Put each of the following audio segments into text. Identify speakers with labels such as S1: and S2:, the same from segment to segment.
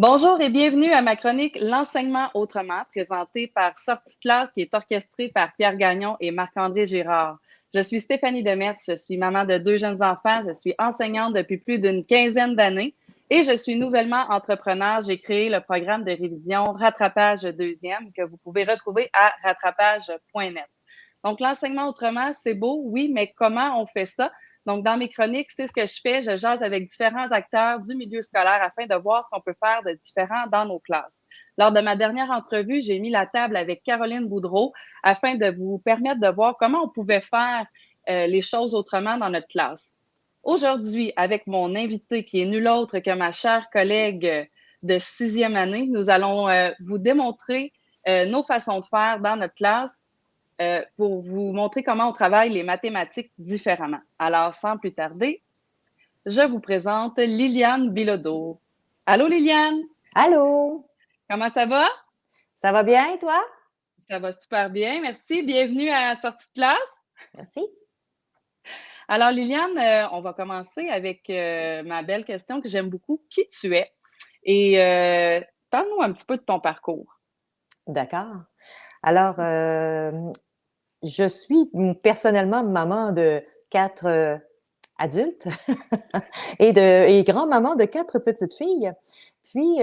S1: Bonjour et bienvenue à ma chronique L'enseignement autrement, présentée par Sortie de classe, qui est orchestrée par Pierre Gagnon et Marc-André Girard. Je suis Stéphanie Demers, je suis maman de 2 jeunes enfants, je suis enseignante depuis plus d'une quinzaine d'années et je suis nouvellement entrepreneur. J'ai créé le programme de révision Rattrapage deuxième que vous pouvez retrouver à rattrapage.net. Donc, l'enseignement autrement, c'est beau, oui, mais comment on fait ça? Donc, dans mes chroniques, c'est ce que je fais. Je jase avec différents acteurs du milieu scolaire afin de voir ce qu'on peut faire de différent dans nos classes. Lors de ma dernière entrevue, j'ai mis la table avec Caroline Boudreau afin de vous permettre de voir comment on pouvait faire les choses autrement dans notre classe. Aujourd'hui, avec mon invité qui est nul autre que ma chère collègue de 6e année, nous allons vous démontrer nos façons de faire dans notre classe pour vous montrer comment on travaille les mathématiques différemment. Alors, sans plus tarder, je vous présente Liliane Bilodeau. Allô, Liliane?
S2: Allô?
S1: Comment ça va?
S2: Ça va bien, toi?
S1: Ça va super bien, merci. Bienvenue à Sortie de classe.
S2: Merci.
S1: Alors, Liliane, on va commencer avec ma belle question que j'aime beaucoup. Qui tu es? Et parle-nous un petit peu de ton parcours.
S2: D'accord. Alors, je suis personnellement maman de 4 adultes et grand-maman de 4 petites filles. Puis,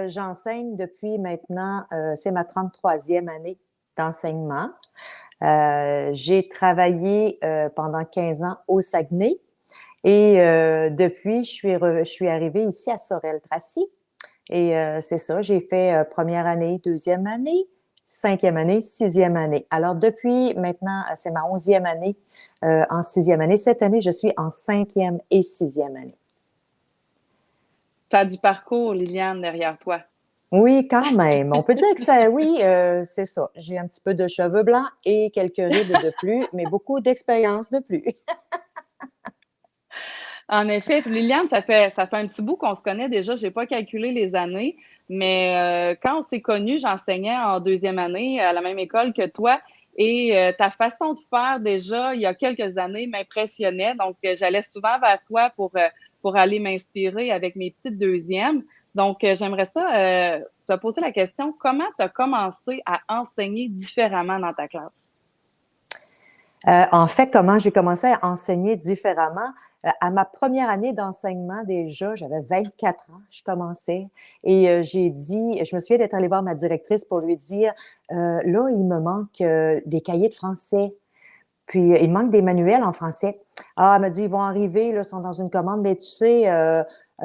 S2: j'enseigne depuis maintenant, c'est ma 33e année d'enseignement. J'ai travaillé pendant 15 ans au Saguenay et depuis, je suis arrivée ici à Sorel-Tracy. Et c'est ça, j'ai fait première année, deuxième année, 5e année, 6e année. Alors depuis maintenant, c'est ma 11e année en 6e année. Cette année, je suis en 5e et 6e année.
S1: Tu as du parcours, Liliane, derrière toi.
S2: Oui, quand même. On peut dire que ça, oui, c'est ça. J'ai un petit peu de cheveux blancs et quelques rides de plus, mais beaucoup d'expérience de plus.
S1: En effet, puis Liliane, ça fait un petit bout qu'on se connaît déjà. J'ai pas calculé les années, mais quand on s'est connus, j'enseignais en 2e année à la même école que toi. Et ta façon de faire déjà, il y a quelques années, m'impressionnait. Donc, j'allais souvent vers toi pour aller m'inspirer avec mes petites deuxièmes. Donc, j'aimerais ça te poser la question, comment tu as commencé à enseigner différemment dans ta classe?
S2: En fait, comment j'ai commencé à enseigner différemment? À ma première année d'enseignement déjà, j'avais 24 ans, je commençais et j'ai dit, je me souviens d'être allée voir ma directrice pour lui dire, là, il me manque des cahiers de français, puis il manque des manuels en français. Ah, elle m'a dit, ils vont arriver, là, ils sont dans une commande, mais tu sais,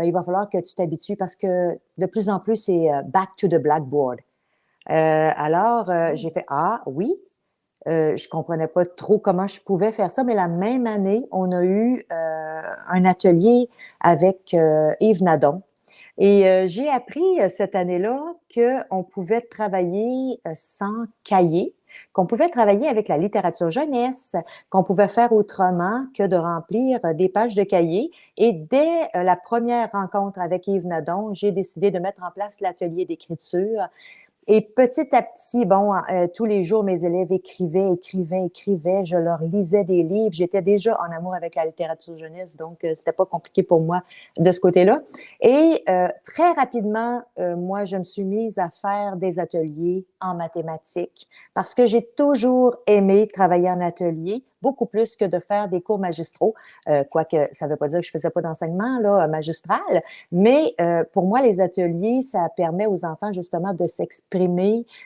S2: il va falloir que tu t'habitues parce que de plus en plus, c'est back to the blackboard. Alors, j'ai fait, ah oui. Je comprenais pas trop comment je pouvais faire ça, mais la même année, on a eu un atelier avec Yves Nadon. Et j'ai appris cette année-là qu'on pouvait travailler sans cahier, qu'on pouvait travailler avec la littérature jeunesse, qu'on pouvait faire autrement que de remplir des pages de cahier. Et dès la première rencontre avec Yves Nadon, j'ai décidé de mettre en place l'atelier d'écriture. Et petit à petit, bon, tous les jours, mes élèves écrivaient. Je leur lisais des livres. J'étais déjà en amour avec la littérature jeunesse, donc c'était pas compliqué pour moi de ce côté-là. Et très rapidement, moi, je me suis mise à faire des ateliers en mathématiques parce que j'ai toujours aimé travailler en atelier, beaucoup plus que de faire des cours magistraux. Quoique, ça ne veut pas dire que je faisais pas d'enseignement là magistral, mais pour moi, les ateliers, ça permet aux enfants justement de s'exprimer,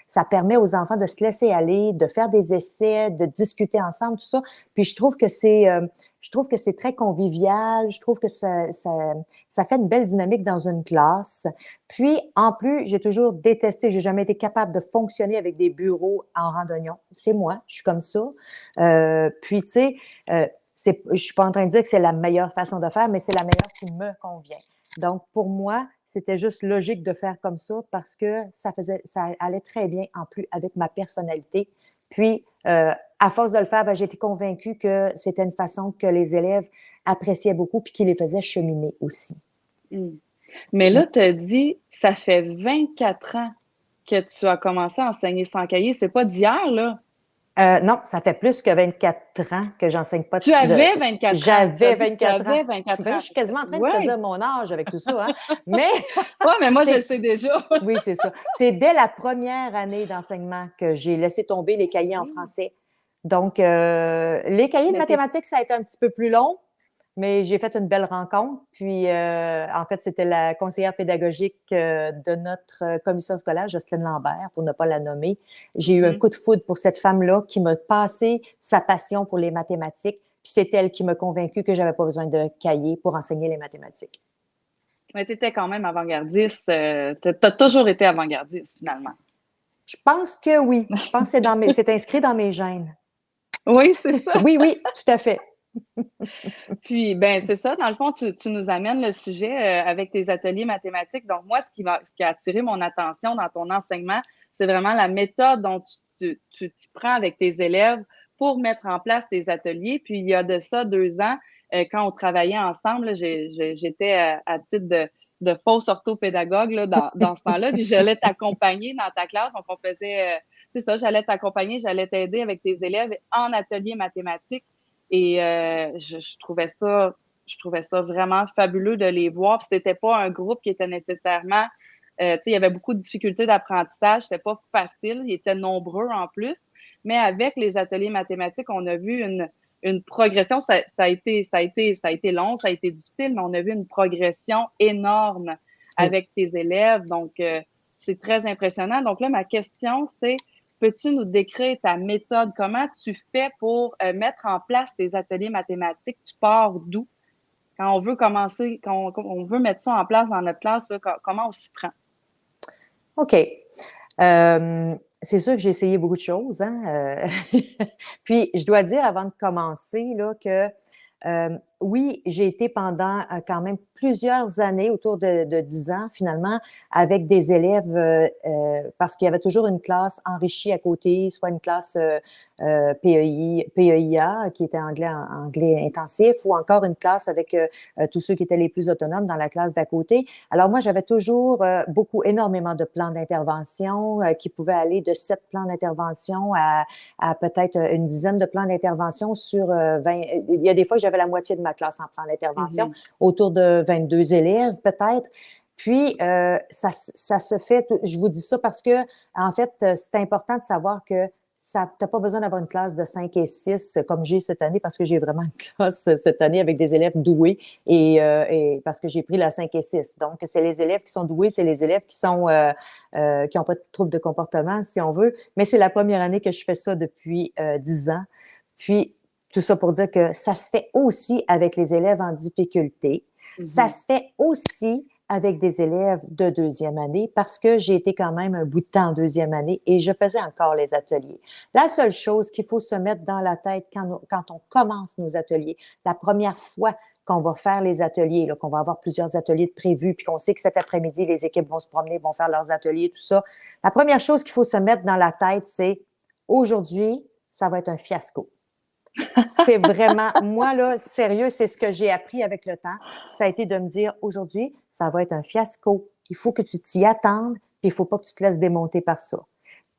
S2: ça permet aux enfants de se laisser aller, de faire des essais, de discuter ensemble, tout ça. Puis je trouve que c'est très convivial, je trouve que ça fait une belle dynamique dans une classe. Puis, en plus, j'ai toujours détesté, j'ai jamais été capable de fonctionner avec des bureaux en randonnion. C'est moi, je suis comme ça. Puis, tu sais, je suis pas en train de dire que c'est la meilleure façon de faire, mais c'est la meilleure qui me convient. Donc, pour moi, c'était juste logique de faire comme ça parce que ça allait très bien en plus avec ma personnalité. Puis, à force de le faire, ben, j'ai été convaincue que c'était une façon que les élèves appréciaient beaucoup puis qui les faisait cheminer aussi.
S1: Hmm. Mais là, tu as dit, ça fait 24 ans que tu as commencé à enseigner sans cahier. C'est pas d'hier, là.
S2: Non, ça fait plus que 24 ans que j'enseigne pas
S1: Tu
S2: de
S1: avais 24 ans. Tu as
S2: j'avais
S1: dit que tu
S2: 24 ans.
S1: avais 24
S2: Ben,
S1: ans.
S2: je suis quasiment en train de te
S1: Ouais.
S2: dire mon âge avec tout ça, hein, mais
S1: Ouais, mais moi, je le
S2: c'est
S1: sais déjà.
S2: oui, c'est ça. C'est dès la première année d'enseignement que j'ai laissé tomber les cahiers en
S1: OK.
S2: français. Donc, les cahiers de
S1: Mais tu
S2: mathématiques, ça a été un petit peu plus long, mais j'ai fait une belle rencontre. Puis, en fait, c'était la conseillère pédagogique de notre commission scolaire, Jocelyne Lambert, pour ne pas la nommer. J'ai eu un coup de foudre pour cette femme-là qui m'a passé sa passion pour les mathématiques. Puis c'est elle qui m'a convaincue que j'avais pas besoin de cahier pour enseigner les mathématiques.
S1: étais quand même avant-gardiste. Tu as toujours été avant-gardiste, finalement.
S2: Je pense que oui. Je pense que c'est inscrit dans mes gènes.
S1: Oui, c'est ça.
S2: Oui, oui, tout à fait.
S1: Puis, ben, c'est ça, dans le fond, tu nous amènes le sujet avec tes ateliers mathématiques. Donc, moi, ce qui a attiré mon attention dans ton enseignement, c'est vraiment la méthode dont tu t'y prends avec tes élèves pour mettre en place tes ateliers. Puis, il y a de ça 2 ans, quand on travaillait ensemble, là, j'étais à titre de fausse orthopédagogue là, dans ce temps-là, puis j'allais t'accompagner dans ta classe. Donc, on faisait, c'est ça, j'allais t'accompagner, j'allais t'aider avec tes élèves en atelier mathématiques. Et je trouvais ça vraiment fabuleux de les voir. Puis c'était pas un groupe qui était nécessairement, tu sais, il y avait beaucoup de difficultés d'apprentissage. C'était pas facile. Ils étaient nombreux en plus. Mais avec les ateliers mathématiques, on a vu une progression. Ça a été long, ça a été difficile, mais on a vu une progression énorme
S2: Oui.
S1: avec tes élèves. Donc, c'est très impressionnant. Donc là, ma question, c'est peux-tu nous décrire ta méthode? Comment tu fais pour mettre en place tes ateliers mathématiques? Tu pars d'où? Quand on veut commencer, quand on veut mettre ça en place dans notre classe, là, comment on s'y prend?
S2: OK. C'est sûr que j'ai essayé beaucoup de choses, hein. Puis, je dois dire avant de commencer là, que oui, j'ai été pendant quand même plusieurs années, autour de 10 ans finalement, avec des élèves parce qu'il y avait toujours une classe enrichie à côté, soit une classe PEIA, qui était anglais intensif, ou encore une classe avec tous ceux qui étaient les plus autonomes dans la classe d'à côté. Alors moi, j'avais toujours énormément de plans d'intervention qui pouvaient aller de 7 plans d'intervention à peut-être une dizaine de plans d'intervention sur 20. Il y a des fois que j'avais la moitié de ma classe en plan d'intervention,
S1: Mhm.
S2: autour de 22 élèves peut-être. Puis, ça se fait, je vous dis ça parce que, en fait, c'est important de savoir que tu n'as pas besoin d'avoir une classe de 5 et 6 comme j'ai cette année, parce que j'ai vraiment une classe cette année avec des élèves doués et parce que j'ai pris la 5 et 6. Donc, c'est les élèves qui sont doués, c'est les élèves qui n'ont pas de troubles de comportement, si on veut. Mais c'est la première année que je fais ça depuis 10 ans. Puis, tout ça pour dire que ça se fait aussi avec les élèves en difficulté. Ça
S1: Mhm.
S2: se fait aussi avec des élèves de deuxième année parce que j'ai été quand même un bout de temps en deuxième année et je faisais encore les ateliers. La seule chose qu'il faut se mettre dans la tête quand on commence nos ateliers, la première fois qu'on va faire les ateliers, là, qu'on va avoir plusieurs ateliers de prévus, puis qu'on sait que cet après-midi, les équipes vont se promener, vont faire leurs ateliers, tout ça. La première chose qu'il faut se mettre dans la tête, c'est aujourd'hui, ça va être un fiasco. C'est vraiment, moi, là, sérieux, c'est ce que j'ai appris avec le temps. Ça a été de me dire, aujourd'hui, ça va être un fiasco. Il faut que tu t'y attendes, puis il faut pas que tu te laisses démonter par ça.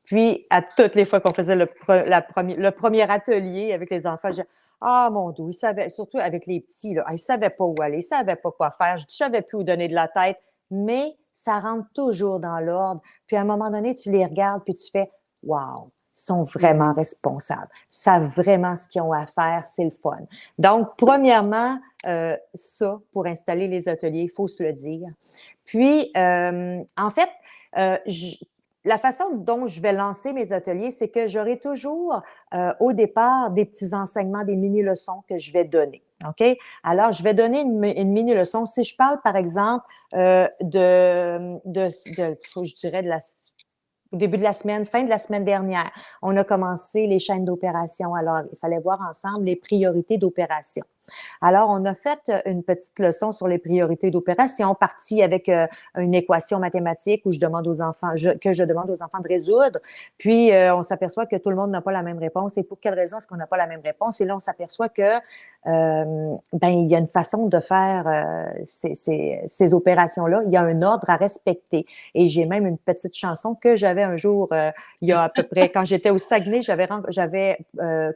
S2: Puis, à toutes les fois qu'on faisait le premier atelier avec les enfants, je disais, ah, mon Dieu, ils savaient, surtout avec les petits, là, ils savaient pas où aller, ils savaient pas quoi faire, je ne savais plus où donner de la tête, mais ça rentre toujours dans l'ordre. Puis, à un moment donné, tu les regardes, puis tu fais, wow, ils sont vraiment
S1: Mhm.
S2: responsables, ils savent vraiment ce qu'ils ont à faire, c'est le fun. Donc, premièrement, ça, pour installer les ateliers, il faut se le dire. Puis, en fait, la façon dont je vais lancer mes ateliers, c'est que j'aurai toujours au départ des petits enseignements, des mini-leçons que je vais donner. OK? Alors, je vais donner une mini-leçon. Si je parle, par exemple, je dirais, au début de la semaine, fin de la semaine dernière, on a commencé les chaînes d'opération. Alors, il fallait voir ensemble les priorités d'opération. Alors, on a fait une petite leçon sur les priorités d'opération, partie avec une équation mathématique où je demande aux enfants, que je demande aux enfants de résoudre. Puis, on s'aperçoit que tout le monde n'a pas la même réponse. Et pour quelle raison est-ce qu'on n'a pas la même réponse? Et là, on s'aperçoit que ben, il y a une façon de faire ces opérations-là. Il y a un ordre à respecter. Et j'ai même une petite chanson que j'avais un jour, il y a à peu près, quand j'étais au Saguenay, j'avais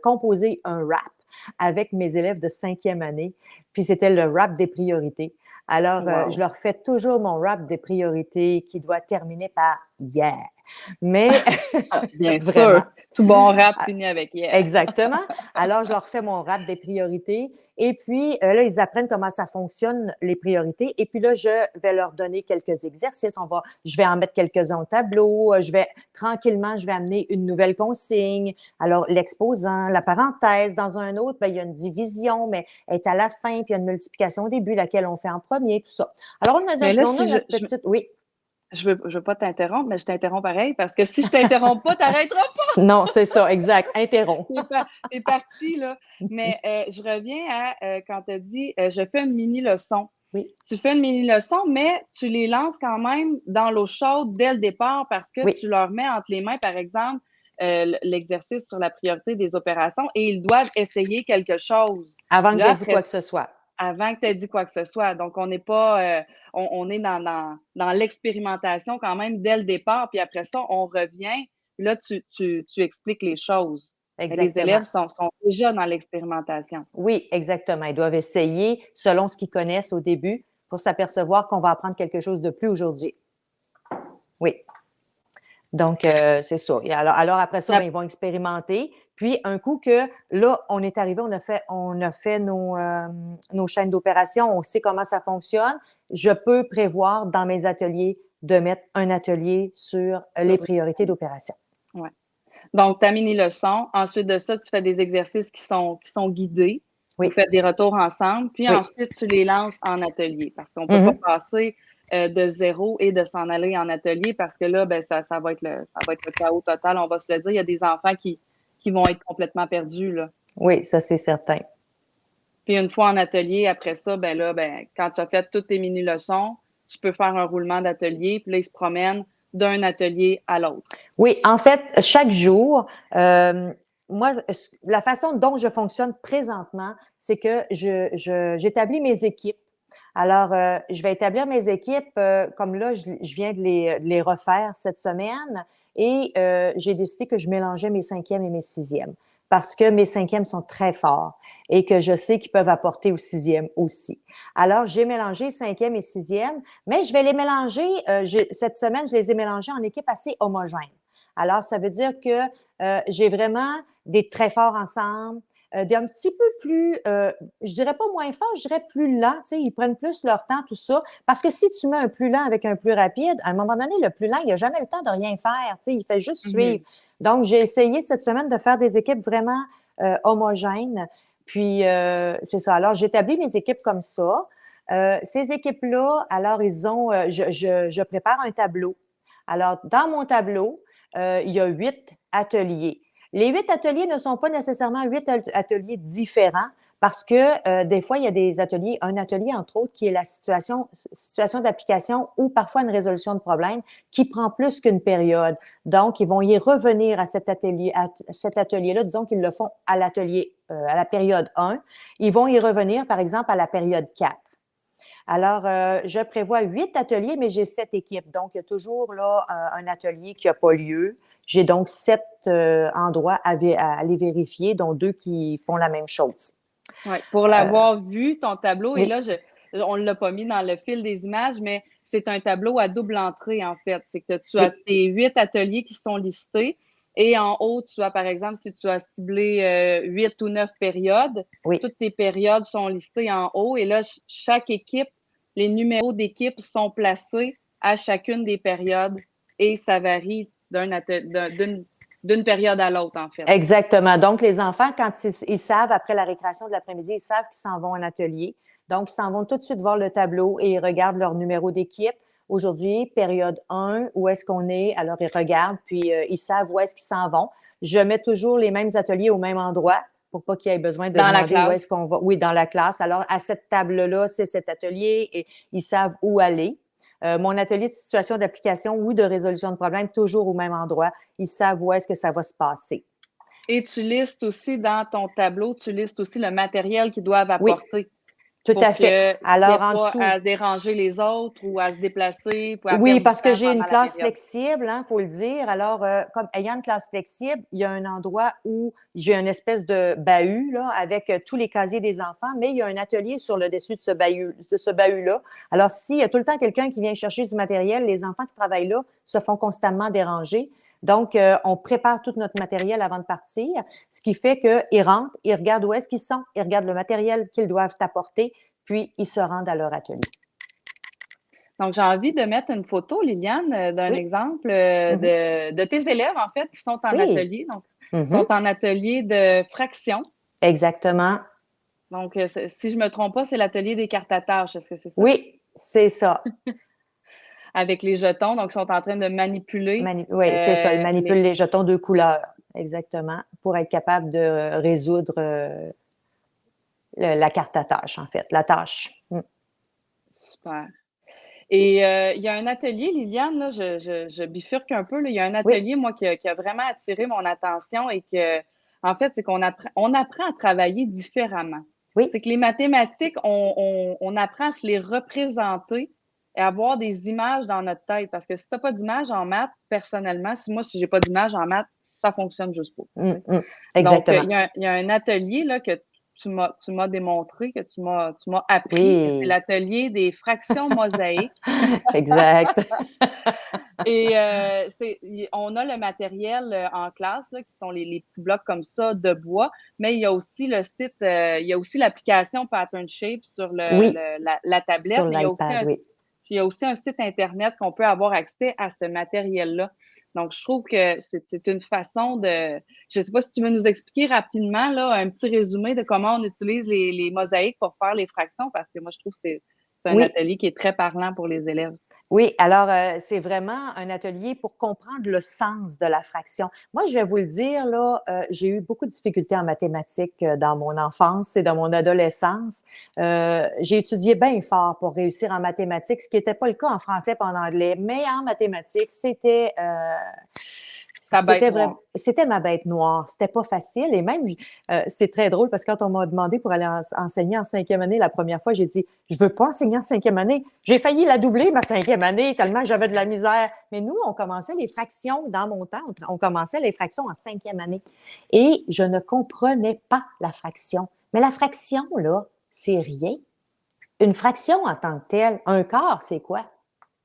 S2: composé un rap avec mes élèves de 5e année. Puis c'était le rap des priorités. Alors,
S1: Wow.
S2: je leur fais toujours mon rap des priorités qui doit terminer par yeah. Mais
S1: Bien sûr,
S2: vraiment.
S1: tout bon rap finit avec yeah.
S2: Exactement. Alors, je leur fais mon rap des priorités. Et puis, là, ils apprennent comment ça fonctionne, les priorités. Et puis là, je vais leur donner quelques exercices. Je vais en mettre quelques-uns au tableau. Tranquillement, je vais amener une nouvelle consigne. Alors, l'exposant, la parenthèse. Dans un autre, ben, il y a une division, mais elle est à la fin. Puis, il y a une multiplication au début, laquelle on fait en premier, tout ça. Alors,
S1: Mais là,
S2: on a
S1: si
S2: notre petite... Oui.
S1: je veux pas t'interrompre, mais je t'interromps pareil parce que si je t'interromps pas, t'arrêteras pas.
S2: Non, c'est ça, exact. Interromps.
S1: T'es parti, là. Mais je reviens à quand tu as dit je fais une mini leçon.
S2: Oui,
S1: Tu fais une mini leçon, mais tu les lances quand même dans l'eau chaude dès le départ parce que
S2: oui.
S1: tu leur mets entre les mains, par exemple, l'exercice sur la priorité des opérations et ils doivent essayer quelque chose.
S2: Avant que
S1: Là,
S2: j'ai dit
S1: après,
S2: quoi que ce soit.
S1: avant que tu aies dit quoi que ce soit. Donc, on n'est pas, on est dans l'expérimentation quand même dès le départ, puis après ça, on revient. Là, tu expliques les choses. Mais les élèves
S2: Exactement.
S1: sont déjà dans l'expérimentation.
S2: Oui, exactement. Ils doivent essayer selon ce qu'ils connaissent au début pour s'apercevoir qu'on va apprendre quelque chose de plus aujourd'hui. Oui. Donc, c'est ça. Et alors après ça, ben, ils vont expérimenter. Puis, un coup que là, on est arrivé, on a fait nos chaînes d'opération, on sait comment ça fonctionne. Je peux prévoir dans mes ateliers de mettre un atelier sur les priorités d'opération.
S1: Ouais. Donc, ta mini-leçon. Ensuite de ça, tu fais des exercices qui sont guidés. Vous
S2: Oui,
S1: faites des retours ensemble. Puis
S2: oui.
S1: ensuite, tu les lances en atelier parce qu'on ne peut pas
S2: Mhm.
S1: passer de zéro et de s'en aller en atelier parce que là, ben, ça va être ça va être le chaos total. On va se le dire. Il y a des enfants qui vont être complètement perdus, là.
S2: Oui, ça, c'est certain.
S1: Puis une fois en atelier, après ça, ben là, ben, quand tu as fait toutes tes mini-leçons, tu peux faire un roulement d'atelier. Puis là, ils se promènent d'un atelier à l'autre.
S2: Oui, en fait, chaque jour, moi, la façon dont je fonctionne présentement, c'est que j'établis mes équipes. Alors, je vais établir mes équipes, comme là, je viens de les refaire cette semaine et j'ai décidé que je mélangeais mes 5e et mes 6e parce que mes 5e sont très forts et que je sais qu'ils peuvent apporter aux 6e aussi. Alors, j'ai mélangé 5e et 6e, mais je vais les mélanger, cette semaine, je les ai mélangés en équipe assez homogène. Alors, ça veut dire que j'ai vraiment des très forts ensemble, des un petit peu plus, je dirais pas moins forts, je dirais plus lents, tu sais, ils prennent plus leur temps, tout ça. Parce que si tu mets un plus lent avec un plus rapide, à un moment donné, le plus lent, il n'a jamais le temps de rien faire, tu sais, il fait juste suivre.
S1: Mhm.
S2: Donc, j'ai essayé cette semaine de faire des équipes vraiment homogènes. Puis, c'est ça. Alors, j'établis mes équipes comme ça. Ces équipes-là, alors, je prépare un tableau. Alors, dans mon tableau, il y a 8 ateliers. Les 8 ateliers ne sont pas nécessairement 8 ateliers différents parce que des fois, il y a des ateliers, un atelier entre autres qui est la situation d'application ou parfois une résolution de problème qui prend plus qu'une période. Donc, ils vont y revenir à cet atelier-là. Disons qu'ils le font à à la période 1. Ils vont y revenir, par exemple, à la période 4. Alors, je prévois 8 ateliers, mais j'ai 7 équipes. Donc, il y a toujours là un atelier qui n'a pas lieu. J'ai donc 7 endroits à aller vérifier, dont 2 qui font la même chose.
S1: Ouais, pour l'avoir vu, ton tableau, et
S2: Oui,
S1: là, on ne l'a pas mis dans le fil des images, mais c'est un tableau à double entrée, en fait. C'est que tu as
S2: oui,
S1: tes 8 ateliers qui sont listés et en haut, tu as, par exemple, si tu as ciblé 8 ou 9 périodes,
S2: oui,
S1: toutes tes périodes sont listées en haut et là, chaque équipe, les numéros d'équipe sont placés à chacune des périodes et ça varie d'une période à l'autre, en fait.
S2: exactement. Donc, les enfants, quand ils savent, après la récréation de l'après-midi, ils savent qu'ils s'en vont en atelier. Donc, ils s'en vont tout de suite voir le tableau et ils regardent leur numéro d'équipe. Aujourd'hui, période 1, où est-ce qu'on est? Alors, ils regardent, puis ils savent où est-ce qu'ils s'en vont. Je mets toujours les mêmes ateliers au même endroit. pour pas qu'il y ait besoin de
S1: Dans la
S2: demander où
S1: classe.
S2: est-ce qu'on va. Oui, dans la classe. Alors, à cette table-là, c'est cet atelier et ils savent où aller. Mon atelier de situation d'application ou de résolution de problème, toujours au même endroit. Ils savent où est-ce que ça va se passer.
S1: Et tu listes aussi dans ton tableau, tu listes aussi le matériel qu'ils doivent
S2: Oui,
S1: apporter
S2: tout
S1: pour
S2: à fait.
S1: qu'il n'y ait
S2: Alors, en
S1: pas
S2: dessous,
S1: à déranger les autres ou à se déplacer, ou à
S2: oui,
S1: perdre du
S2: parce que
S1: temps
S2: j'ai une
S1: pendant la
S2: classe
S1: période.
S2: flexible, hein, faut le dire. Alors, comme ayant une classe flexible, il y a un endroit où j'ai une espèce de bahut là, avec tous les casiers des enfants, mais il y a un atelier sur le dessus de ce bahut-là. Alors, s'il y a tout le temps quelqu'un qui vient chercher du matériel, les enfants qui travaillent là se font constamment déranger. Donc, on prépare tout notre matériel avant de partir, ce qui fait qu'ils rentrent, ils regardent où est-ce qu'ils sont, ils regardent le matériel qu'ils doivent apporter, puis ils se rendent à leur atelier.
S1: Donc, j'ai envie de mettre une photo, Liliane, d'un
S2: Oui.
S1: exemple
S2: Mhm.
S1: de tes élèves, en fait, qui sont en
S2: Oui.
S1: atelier. Donc, ils
S2: Mhm.
S1: sont en atelier de fraction.
S2: Exactement.
S1: Donc, si je me trompe pas, c'est l'atelier des cartes à tâches. Est-ce que c'est ça?
S2: Oui, c'est ça.
S1: Avec les jetons. Donc, ils sont en train de manipuler
S2: Oui, c'est ça. Il manipule
S1: les.
S2: les jetons de couleur, exactement, pour être capable de résoudre la carte à tâche, en fait, la tâche. Mm.
S1: Super. Et il y a un atelier, Liliane, là, je bifurque un peu, là. Il y a un
S2: Oui,
S1: atelier, moi, qui a vraiment attiré mon attention et que, en fait, c'est on apprend à travailler différemment.
S2: oui,
S1: C'est que les mathématiques, on apprend à se les représenter et avoir des images dans notre tête. Parce que si tu n'as pas d'image en maths, personnellement, si j'ai pas d'image en maths, ça fonctionne juste pas.
S2: mm,
S1: Tu sais.
S2: mm,
S1: Donc,
S2: exactement.
S1: il y a un atelier là, que tu m'as démontré, que tu m'as appris. C'est
S2: Oui,
S1: l'atelier des fractions mosaïques.
S2: exact.
S1: Et on a le matériel en classe, là, qui sont les petits blocs comme ça de bois, mais il y a aussi le site, il y a aussi l'application Pattern Shape sur
S2: Oui,
S1: la tablette,
S2: sur
S1: mais
S2: l'iPad, oui.
S1: il y a aussi un site Internet qu'on peut avoir accès à ce matériel-là. Donc, je trouve que c'est une façon de. Je ne sais pas si tu veux nous expliquer rapidement là, un petit résumé de comment on utilise les mosaïques pour faire les fractions, parce que moi, je trouve que c'est un
S2: Oui,
S1: atelier qui est très parlant pour les élèves.
S2: oui, alors c'est vraiment un atelier pour comprendre le sens de la fraction. Moi, je vais vous le dire, là, j'ai eu beaucoup de difficultés en mathématiques dans mon enfance et dans mon adolescence. J'ai étudié bien fort pour réussir en mathématiques, ce qui n'était pas le cas en français et en anglais, mais en mathématiques,
S1: Ta bête noire.
S2: c'était ma bête noire. C'était pas facile. Et même, c'est très drôle parce que quand on m'a demandé pour aller enseigner en cinquième année la première fois, j'ai dit, je veux pas enseigner en cinquième année. J'ai failli la doubler, ma cinquième année, tellement j'avais de la misère. Mais nous, on commençait les fractions dans mon temps. On commençait les fractions en cinquième année. Et je ne comprenais pas la fraction. Mais la fraction, là, c'est rien. Une fraction en tant que telle, un quart, c'est quoi?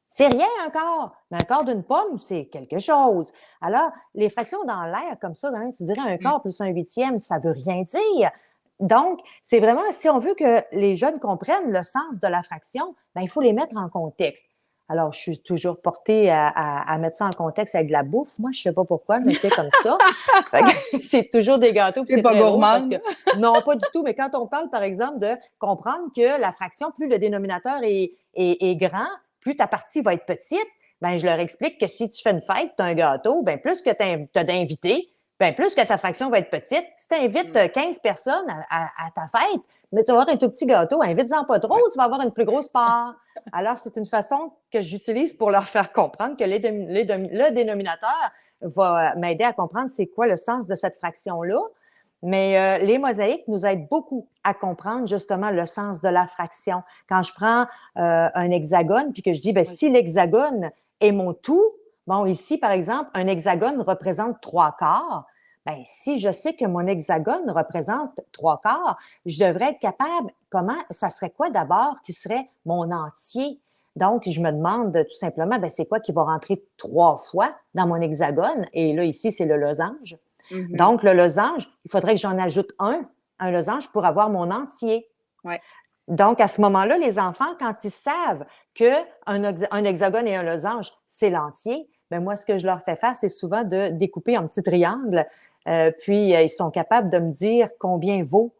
S2: C'est rien un quart, mais un quart d'une pomme, c'est quelque chose. Alors, les fractions dans l'air, comme ça, hein, tu dirais un
S1: Mm.
S2: quart plus un huitième, ça veut rien dire. Donc, c'est vraiment, si on veut que les jeunes comprennent le sens de la fraction, ben, il faut les mettre en contexte. Alors, je suis toujours portée à mettre ça en contexte avec de la bouffe. Moi, je sais pas pourquoi, mais c'est comme ça. Fait que c'est toujours des gâteaux, puis
S1: C'est
S2: c'est
S1: pas
S2: très drôle parce que,
S1: gourmande.
S2: non, pas du tout, mais quand on parle, par exemple, de comprendre que la fraction, plus le dénominateur est grand, plus ta partie va être petite, ben, je leur explique que si tu fais une fête, tu as un gâteau, ben, plus que tu as d'invités, ben, plus que ta fraction va être petite. Si tu
S1: Mm.
S2: invites 15 personnes à ta fête, mais tu vas avoir un tout petit gâteau, invite-en pas trop, tu vas avoir une plus grosse part. Alors, c'est une façon que j'utilise pour leur faire comprendre que le dénominateur va m'aider à comprendre c'est quoi le sens de cette fraction-là. Mais les mosaïques nous aident beaucoup à comprendre justement le sens de la fraction. Quand je prends un hexagone, puis que je dis, ben,
S1: Oui.
S2: si l'hexagone est mon tout, bon, ici, par exemple, un hexagone représente trois quarts. Ben, si je sais que mon hexagone représente trois quarts, je devrais être capable, ça serait quoi d'abord qui serait mon entier? Donc, je me demande tout simplement, ben, c'est quoi qui va rentrer trois fois dans mon hexagone? Et là, ici, c'est le losange.
S1: Mhm.
S2: Donc, le losange, il faudrait que j'en ajoute un losange pour avoir mon entier.
S1: Ouais.
S2: Donc, à ce moment-là, les enfants, quand ils savent qu'un hexagone et un losange, c'est l'entier, ben moi, ce que je leur fais faire, c'est souvent de découper en petits triangles. Puis, ils sont capables de me dire combien vaut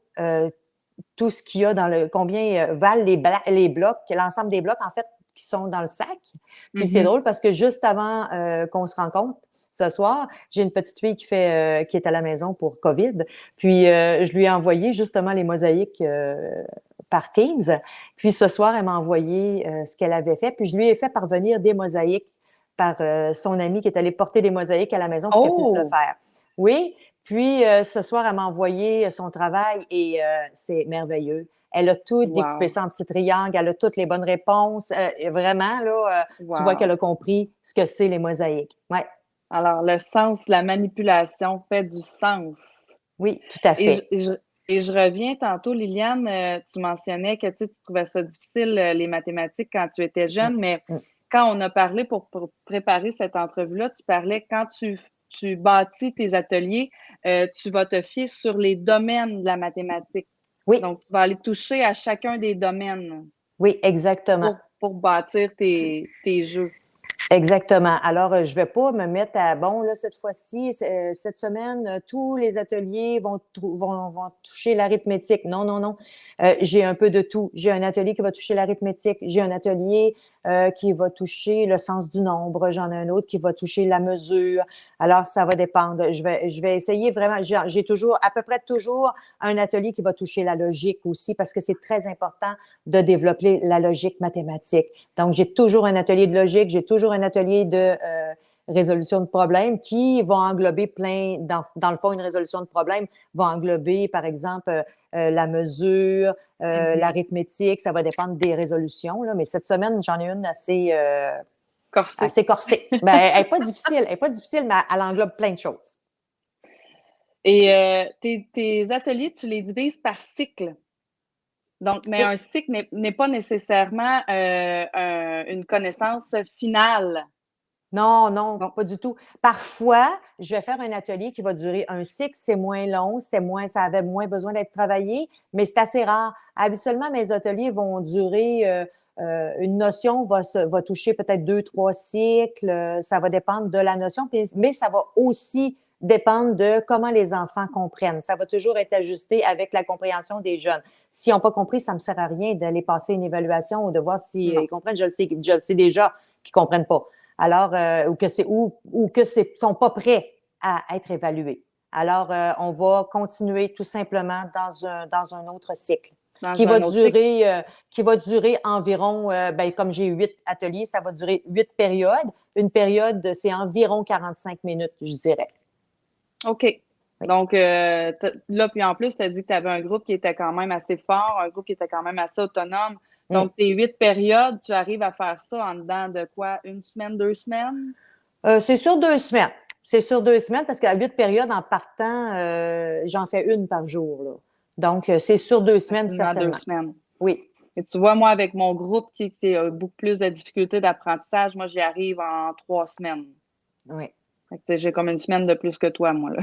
S2: tout ce qu'il y a combien valent les blocs, l'ensemble des blocs, en fait, qui sont dans le sac. Puis c'est
S1: Mhm.
S2: drôle parce que juste avant qu'on se rencontre ce soir, j'ai une petite fille qui est à la maison pour COVID. Puis je lui ai envoyé justement les mosaïques par Teams. Puis ce soir, elle m'a envoyé ce qu'elle avait fait. Puis je lui ai fait parvenir des mosaïques par son ami qui est allé porter des mosaïques à la maison pour qu'elle puisse le
S1: Oh,
S2: faire. Oui. Puis ce soir, elle m'a envoyé son travail et c'est merveilleux. Elle a tout découpé
S1: wow,
S2: ça en petits triangles, elle a toutes les bonnes réponses. Et vraiment, là, tu vois qu'elle
S1: wow.
S2: a compris ce que c'est les mosaïques. Ouais.
S1: Alors, le sens, la manipulation fait du sens.
S2: Oui, tout à
S1: Et je,
S2: fait.
S1: et je, et je reviens tantôt, Liliane, tu mentionnais que tu trouvais ça difficile, les mathématiques, quand tu étais
S2: Mm,
S1: jeune, mais
S2: mm.
S1: quand on a parlé pour préparer cette entrevue-là, tu parlais quand tu bâtis tes ateliers, tu vas te fier sur les domaines de la mathématique.
S2: Oui,
S1: Donc, tu vas aller toucher à chacun des domaines
S2: oui, exactement.
S1: pour bâtir tes jeux.
S2: Exactement. Alors, je vais pas me mettre à, bon, là, cette fois-ci, cette semaine, tous les ateliers vont toucher l'arithmétique. Non, non, non. J'ai un peu de tout. J'ai un atelier qui va toucher l'arithmétique. J'ai un atelier qui va toucher le sens du nombre. J'en ai un autre qui va toucher la mesure. Alors, ça va dépendre. Je vais essayer vraiment. J'ai toujours, à peu près toujours, un atelier qui va toucher la logique aussi parce que c'est très important de développer la logique mathématique. Donc, j'ai toujours un atelier de logique, j'ai toujours un atelier de résolution de problèmes qui vont englober dans le fond, une résolution de problème va englober, par exemple, la mesure,
S1: Mhm.
S2: l'arithmétique, ça va dépendre des résolutions, là, mais cette semaine, j'en ai une
S1: Corsé.
S2: assez corsée. Ben, elle est pas difficile, mais elle englobe plein de choses.
S1: Et tes ateliers, tu les divises par cycle. Donc, mais
S2: Oui.
S1: un cycle n'est pas nécessairement une connaissance finale.
S2: Non, non,
S1: Donc,
S2: pas du tout. Parfois, je vais faire un atelier qui va durer un cycle, c'est moins long, ça avait moins besoin d'être travaillé, mais c'est assez rare. Habituellement, mes ateliers vont durer, une notion va toucher peut-être 2, 3 cycles, ça va dépendre de la notion, mais ça va aussi dépendre de comment les enfants comprennent. Ça va toujours être ajusté avec la compréhension des jeunes. S'ils n'ont pas compris, ça ne me sert à rien d'aller passer une évaluation ou de voir s'ils
S1: non.
S2: comprennent. Je le sais déjà qu'ils ne comprennent pas. Alors, ou que sont pas prêts à être évalués. Alors, on va continuer tout simplement dans un autre cycle
S1: Dans
S2: qui va
S1: un autre cycle.
S2: durer, environ, comme j'ai 8 ateliers, ça va durer 8 périodes. Une période, c'est environ 45 minutes, je dirais.
S1: OK.
S2: Oui.
S1: Donc, là, puis en plus, tu as dit que tu avais un groupe qui était quand même assez fort, un groupe qui était quand même assez autonome.
S2: Mm.
S1: Donc, tes 8 périodes, tu arrives à faire ça en dedans de quoi? Une semaine, 2 semaines?
S2: C'est sur 2 semaines. C'est sur 2 semaines parce qu'à 8 périodes en partant, j'en fais une par jour, là. Donc, c'est sur 2 semaines,
S1: Facilement deux
S2: certainement.
S1: semaines.
S2: Oui.
S1: Et tu vois, moi, avec mon groupe qui a beaucoup plus de difficultés d'apprentissage, moi, j'y arrive en 3 semaines.
S2: Oui.
S1: Fait que, j'ai comme une semaine de plus que toi, moi, là.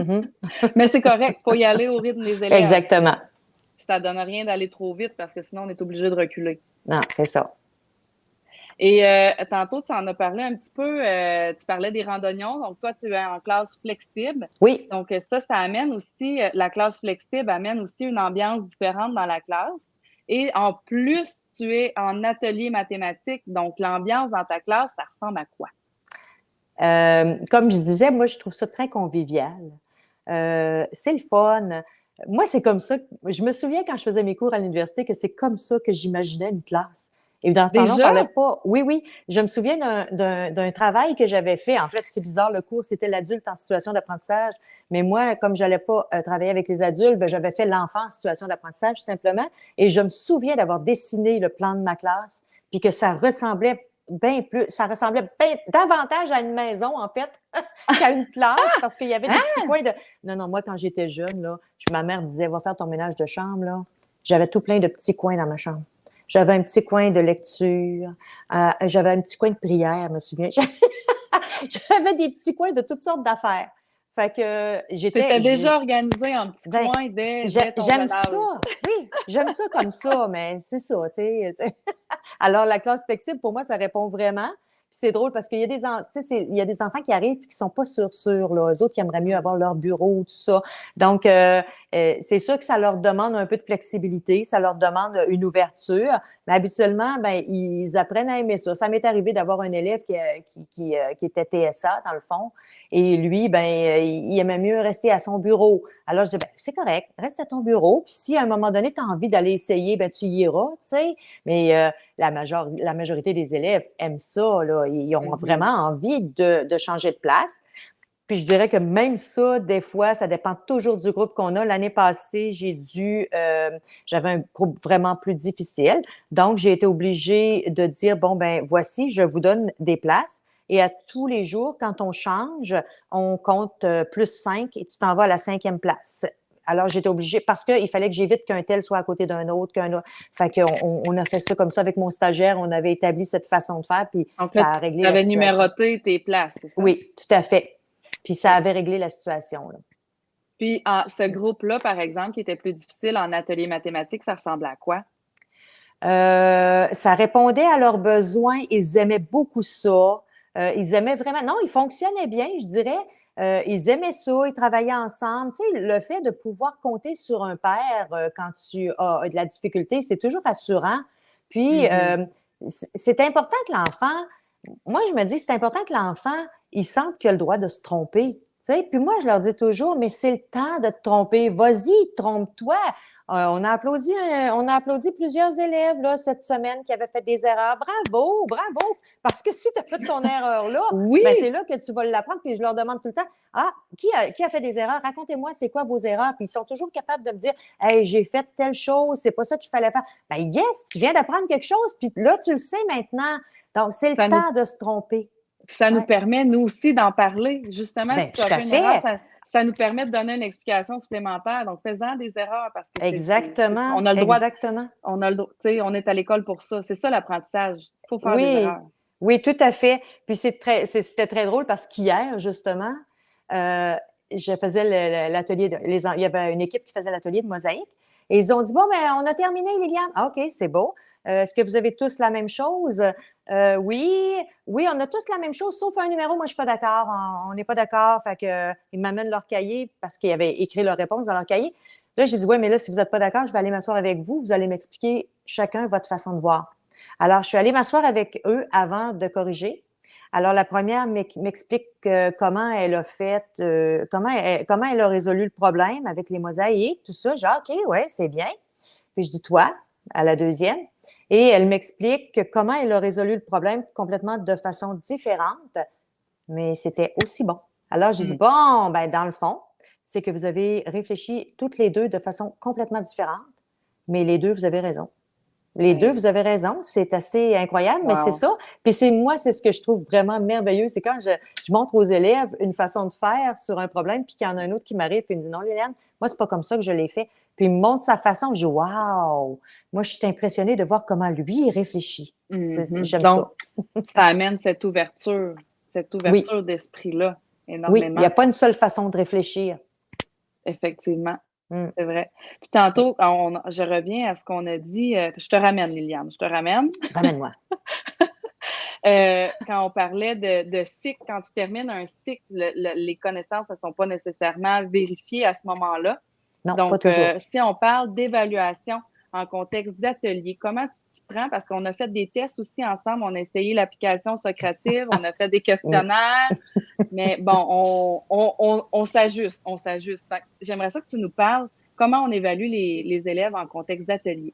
S2: Mhm.
S1: Mais c'est correct, faut y aller au rythme des élèves.
S2: Exactement.
S1: Ça donne rien d'aller trop vite parce que sinon, on est obligé de reculer.
S2: Non, c'est ça.
S1: Et tantôt, tu en as parlé un petit peu, tu parlais des randonnions. Donc, toi, tu es en classe flexible.
S2: Oui,
S1: Donc, ça amène aussi, la classe flexible amène aussi une ambiance différente dans la classe. Et en plus, tu es en atelier mathématique. Donc, l'ambiance dans ta classe, ça ressemble à quoi?
S2: Comme je disais, moi, je trouve ça très convivial. C'est le fun. Moi, c'est comme ça. Je me souviens quand je faisais mes cours à l'université que c'est comme ça que j'imaginais une classe. Et dans ce temps-là, on
S1: Déjà?
S2: parlait pas. Oui, oui. Je me souviens d'un travail que j'avais fait. En fait, c'est bizarre, le cours, c'était l'adulte en situation d'apprentissage. Mais moi, comme j'allais pas travailler avec les adultes, ben, j'avais fait l'enfant en situation d'apprentissage, tout simplement. Et je me souviens d'avoir dessiné le plan de ma classe, puis que ça ressemblait bien davantage à une maison, en fait, qu'à une classe, parce qu'il y avait des petits
S1: Hein?
S2: coins de... Non, non, moi, quand j'étais jeune, là, ma mère disait, va faire ton ménage de chambre, là. J'avais tout plein de petits coins dans ma chambre. J'avais un petit coin de lecture, j'avais un petit coin de prière, je me souviens. J'avais des petits coins de toutes sortes d'affaires. Fait que
S1: T'étais déjà organisé en petit
S2: ben,
S1: coin dès ton
S2: j'aime
S1: jeune
S2: ça.
S1: âge.
S2: Oui, j'aime ça comme ça, mais c'est ça, tu sais. Alors, la classe flexible, pour moi, ça répond vraiment. Puis c'est drôle parce qu'il y a il y a des enfants qui arrivent et qui sont pas sûrs, là. Eux autres qui aimeraient mieux
S1: Mm.
S2: avoir leur bureau, tout ça. Donc, c'est sûr que ça leur demande un peu de flexibilité, ça leur demande une ouverture, Mais habituellement, ben, ils apprennent à aimer ça. Ça m'est arrivé d'avoir un élève qui était TSA, dans le fond, et lui, ben, il aimait mieux rester à son bureau. Alors, je dis, ben, c'est correct, reste à ton bureau, puis si à un moment donné, tu as envie d'aller essayer, ben, tu y iras, tu sais. Mais la majorité des élèves aiment ça, là. Ils ont vraiment envie de changer de place. Puis je dirais que même ça, des fois, ça dépend toujours du groupe qu'on a. L'année passée, j'avais un groupe vraiment plus difficile. Donc, j'ai été obligée de dire, bon, ben voici, je vous donne des places. Et à tous les jours, quand on change, on compte plus 5 et tu t'en vas à la 5e place. Alors, j'étais obligée, parce qu'il fallait que j'évite qu'un tel soit à côté d'un autre, qu'un autre. Fait qu'on a fait ça comme ça avec mon stagiaire. On avait établi cette façon de faire, puis
S1: En
S2: ça
S1: fait,
S2: a
S1: tu
S2: réglé la
S1: avais
S2: situation.
S1: numéroté tes places, c'est ça?
S2: Oui, tout à fait. Puis ça avait réglé la situation, là.
S1: Puis, ce groupe-là, par exemple, qui était plus difficile en atelier mathématiques, ça ressemblait à quoi?
S2: Ça répondait à leurs besoins. Ils aimaient beaucoup ça. Ils aimaient vraiment. Non, ils fonctionnaient bien, je dirais. Ils aimaient ça. Ils travaillaient ensemble. Tu sais, le fait de pouvoir compter sur un père quand tu as de la difficulté, c'est toujours rassurant. Puis, c'est important que l'enfant. Moi, je me dis, c'est important que l'enfant, il sente qu'il a le droit de se tromper. Tu sais, puis moi, je leur dis toujours, mais c'est le temps de te tromper. Vas-y, trompe-toi. On a applaudi plusieurs élèves là, cette semaine qui avaient fait des erreurs. Bravo, bravo! Parce que si tu as fait ton erreur là,
S1: Oui,
S2: ben c'est là que tu vas l'apprendre. Puis je leur demande tout le temps, ah, qui a fait des erreurs? Racontez-moi, c'est quoi vos erreurs? Puis ils sont toujours capables de me dire, hey, j'ai fait telle chose, c'est pas ça qu'il fallait faire. Ben yes, tu viens d'apprendre quelque chose, puis là, tu le sais maintenant. Donc, c'est le
S1: ça nous
S2: temps de se tromper.
S1: ça nous
S2: Ouais.
S1: permet, nous aussi, d'en parler. Justement, si
S2: Ben,
S1: tu
S2: tout
S1: as
S2: à
S1: fait une erreur,
S2: fait.
S1: ça nous permet de donner une explication supplémentaire. Donc, fais-en des erreurs parce que
S2: Exactement,
S1: on a le droit,
S2: exactement.
S1: tu sais, on est à l'école pour ça. C'est ça l'apprentissage. Il faut faire des
S2: Oui,
S1: erreurs.
S2: oui, tout à fait. Puis c'était très drôle parce qu'hier, justement, euh, je faisais l'atelier il y avait une équipe qui faisait l'atelier de mosaïque et ils ont dit, bon, ben, on a terminé, Liliane. Ah, OK, c'est beau. Est-ce que vous avez tous la même chose? Oui, oui, on a tous la même chose, sauf un numéro. Moi, je suis pas d'accord. On n'est pas d'accord. Fait que, ils m'amènent leur cahier parce qu'ils avaient écrit leur réponse dans leur cahier. Là, j'ai dit, ouais, mais là, si vous n'êtes pas d'accord, je vais aller m'asseoir avec vous. Vous allez m'expliquer chacun votre façon de voir. Alors, je suis allée m'asseoir avec eux avant de corriger. Alors, la première m'explique comment elle a fait, comment elle a résolu le problème avec les mosaïques, tout ça. Genre, OK, ouais, c'est bien. Puis je dis toi à la deuxième. Et elle m'explique comment elle a résolu le problème complètement de façon différente, mais c'était aussi bon. Alors, j'ai dit,
S1: Mm.
S2: bon, ben, dans le fond, c'est que vous avez réfléchi toutes les deux de façon complètement différente, mais les deux, vous avez raison. Les deux,
S1: Ben,
S2: vous avez raison, c'est assez incroyable, mais c'est
S1: wow.
S2: ça. Puis c'est ce que je trouve vraiment merveilleux, c'est quand je montre aux élèves une façon de faire sur un problème, puis qu'il y en a un autre qui m'arrive, puis il me dit, non, Liliane, moi, c'est pas comme ça que je l'ai fait. Puis il me montre sa façon, je dis, waouh! Moi, je suis impressionnée de voir comment lui, il réfléchit. J'aime
S1: Donc,
S2: ça.
S1: ça amène cette
S2: Oui,
S1: ouverture d'esprit-là,
S2: oui, il n'y
S1: énormément,
S2: a pas une seule façon de réfléchir.
S1: effectivement.
S2: Mm.
S1: C'est vrai. Puis tantôt, je reviens à ce qu'on a dit, je te ramène, Liliane, je te ramène.
S2: Ramène-moi.
S1: Quand on parlait de cycle, quand tu termines un cycle, les connaissances ne sont pas nécessairement vérifiées à ce moment-là.
S2: Non, pas
S1: Donc,
S2: toujours.
S1: si on parle d'évaluation en contexte d'atelier, comment tu t'y prends? Parce qu'on a fait des tests aussi ensemble, on a essayé l'application Socrative, on a fait des
S2: Mm.
S1: questionnaires, mais bon, on s'ajuste, on s'ajuste. Donc, j'aimerais ça que tu nous parles comment on évalue les élèves en contexte d'atelier.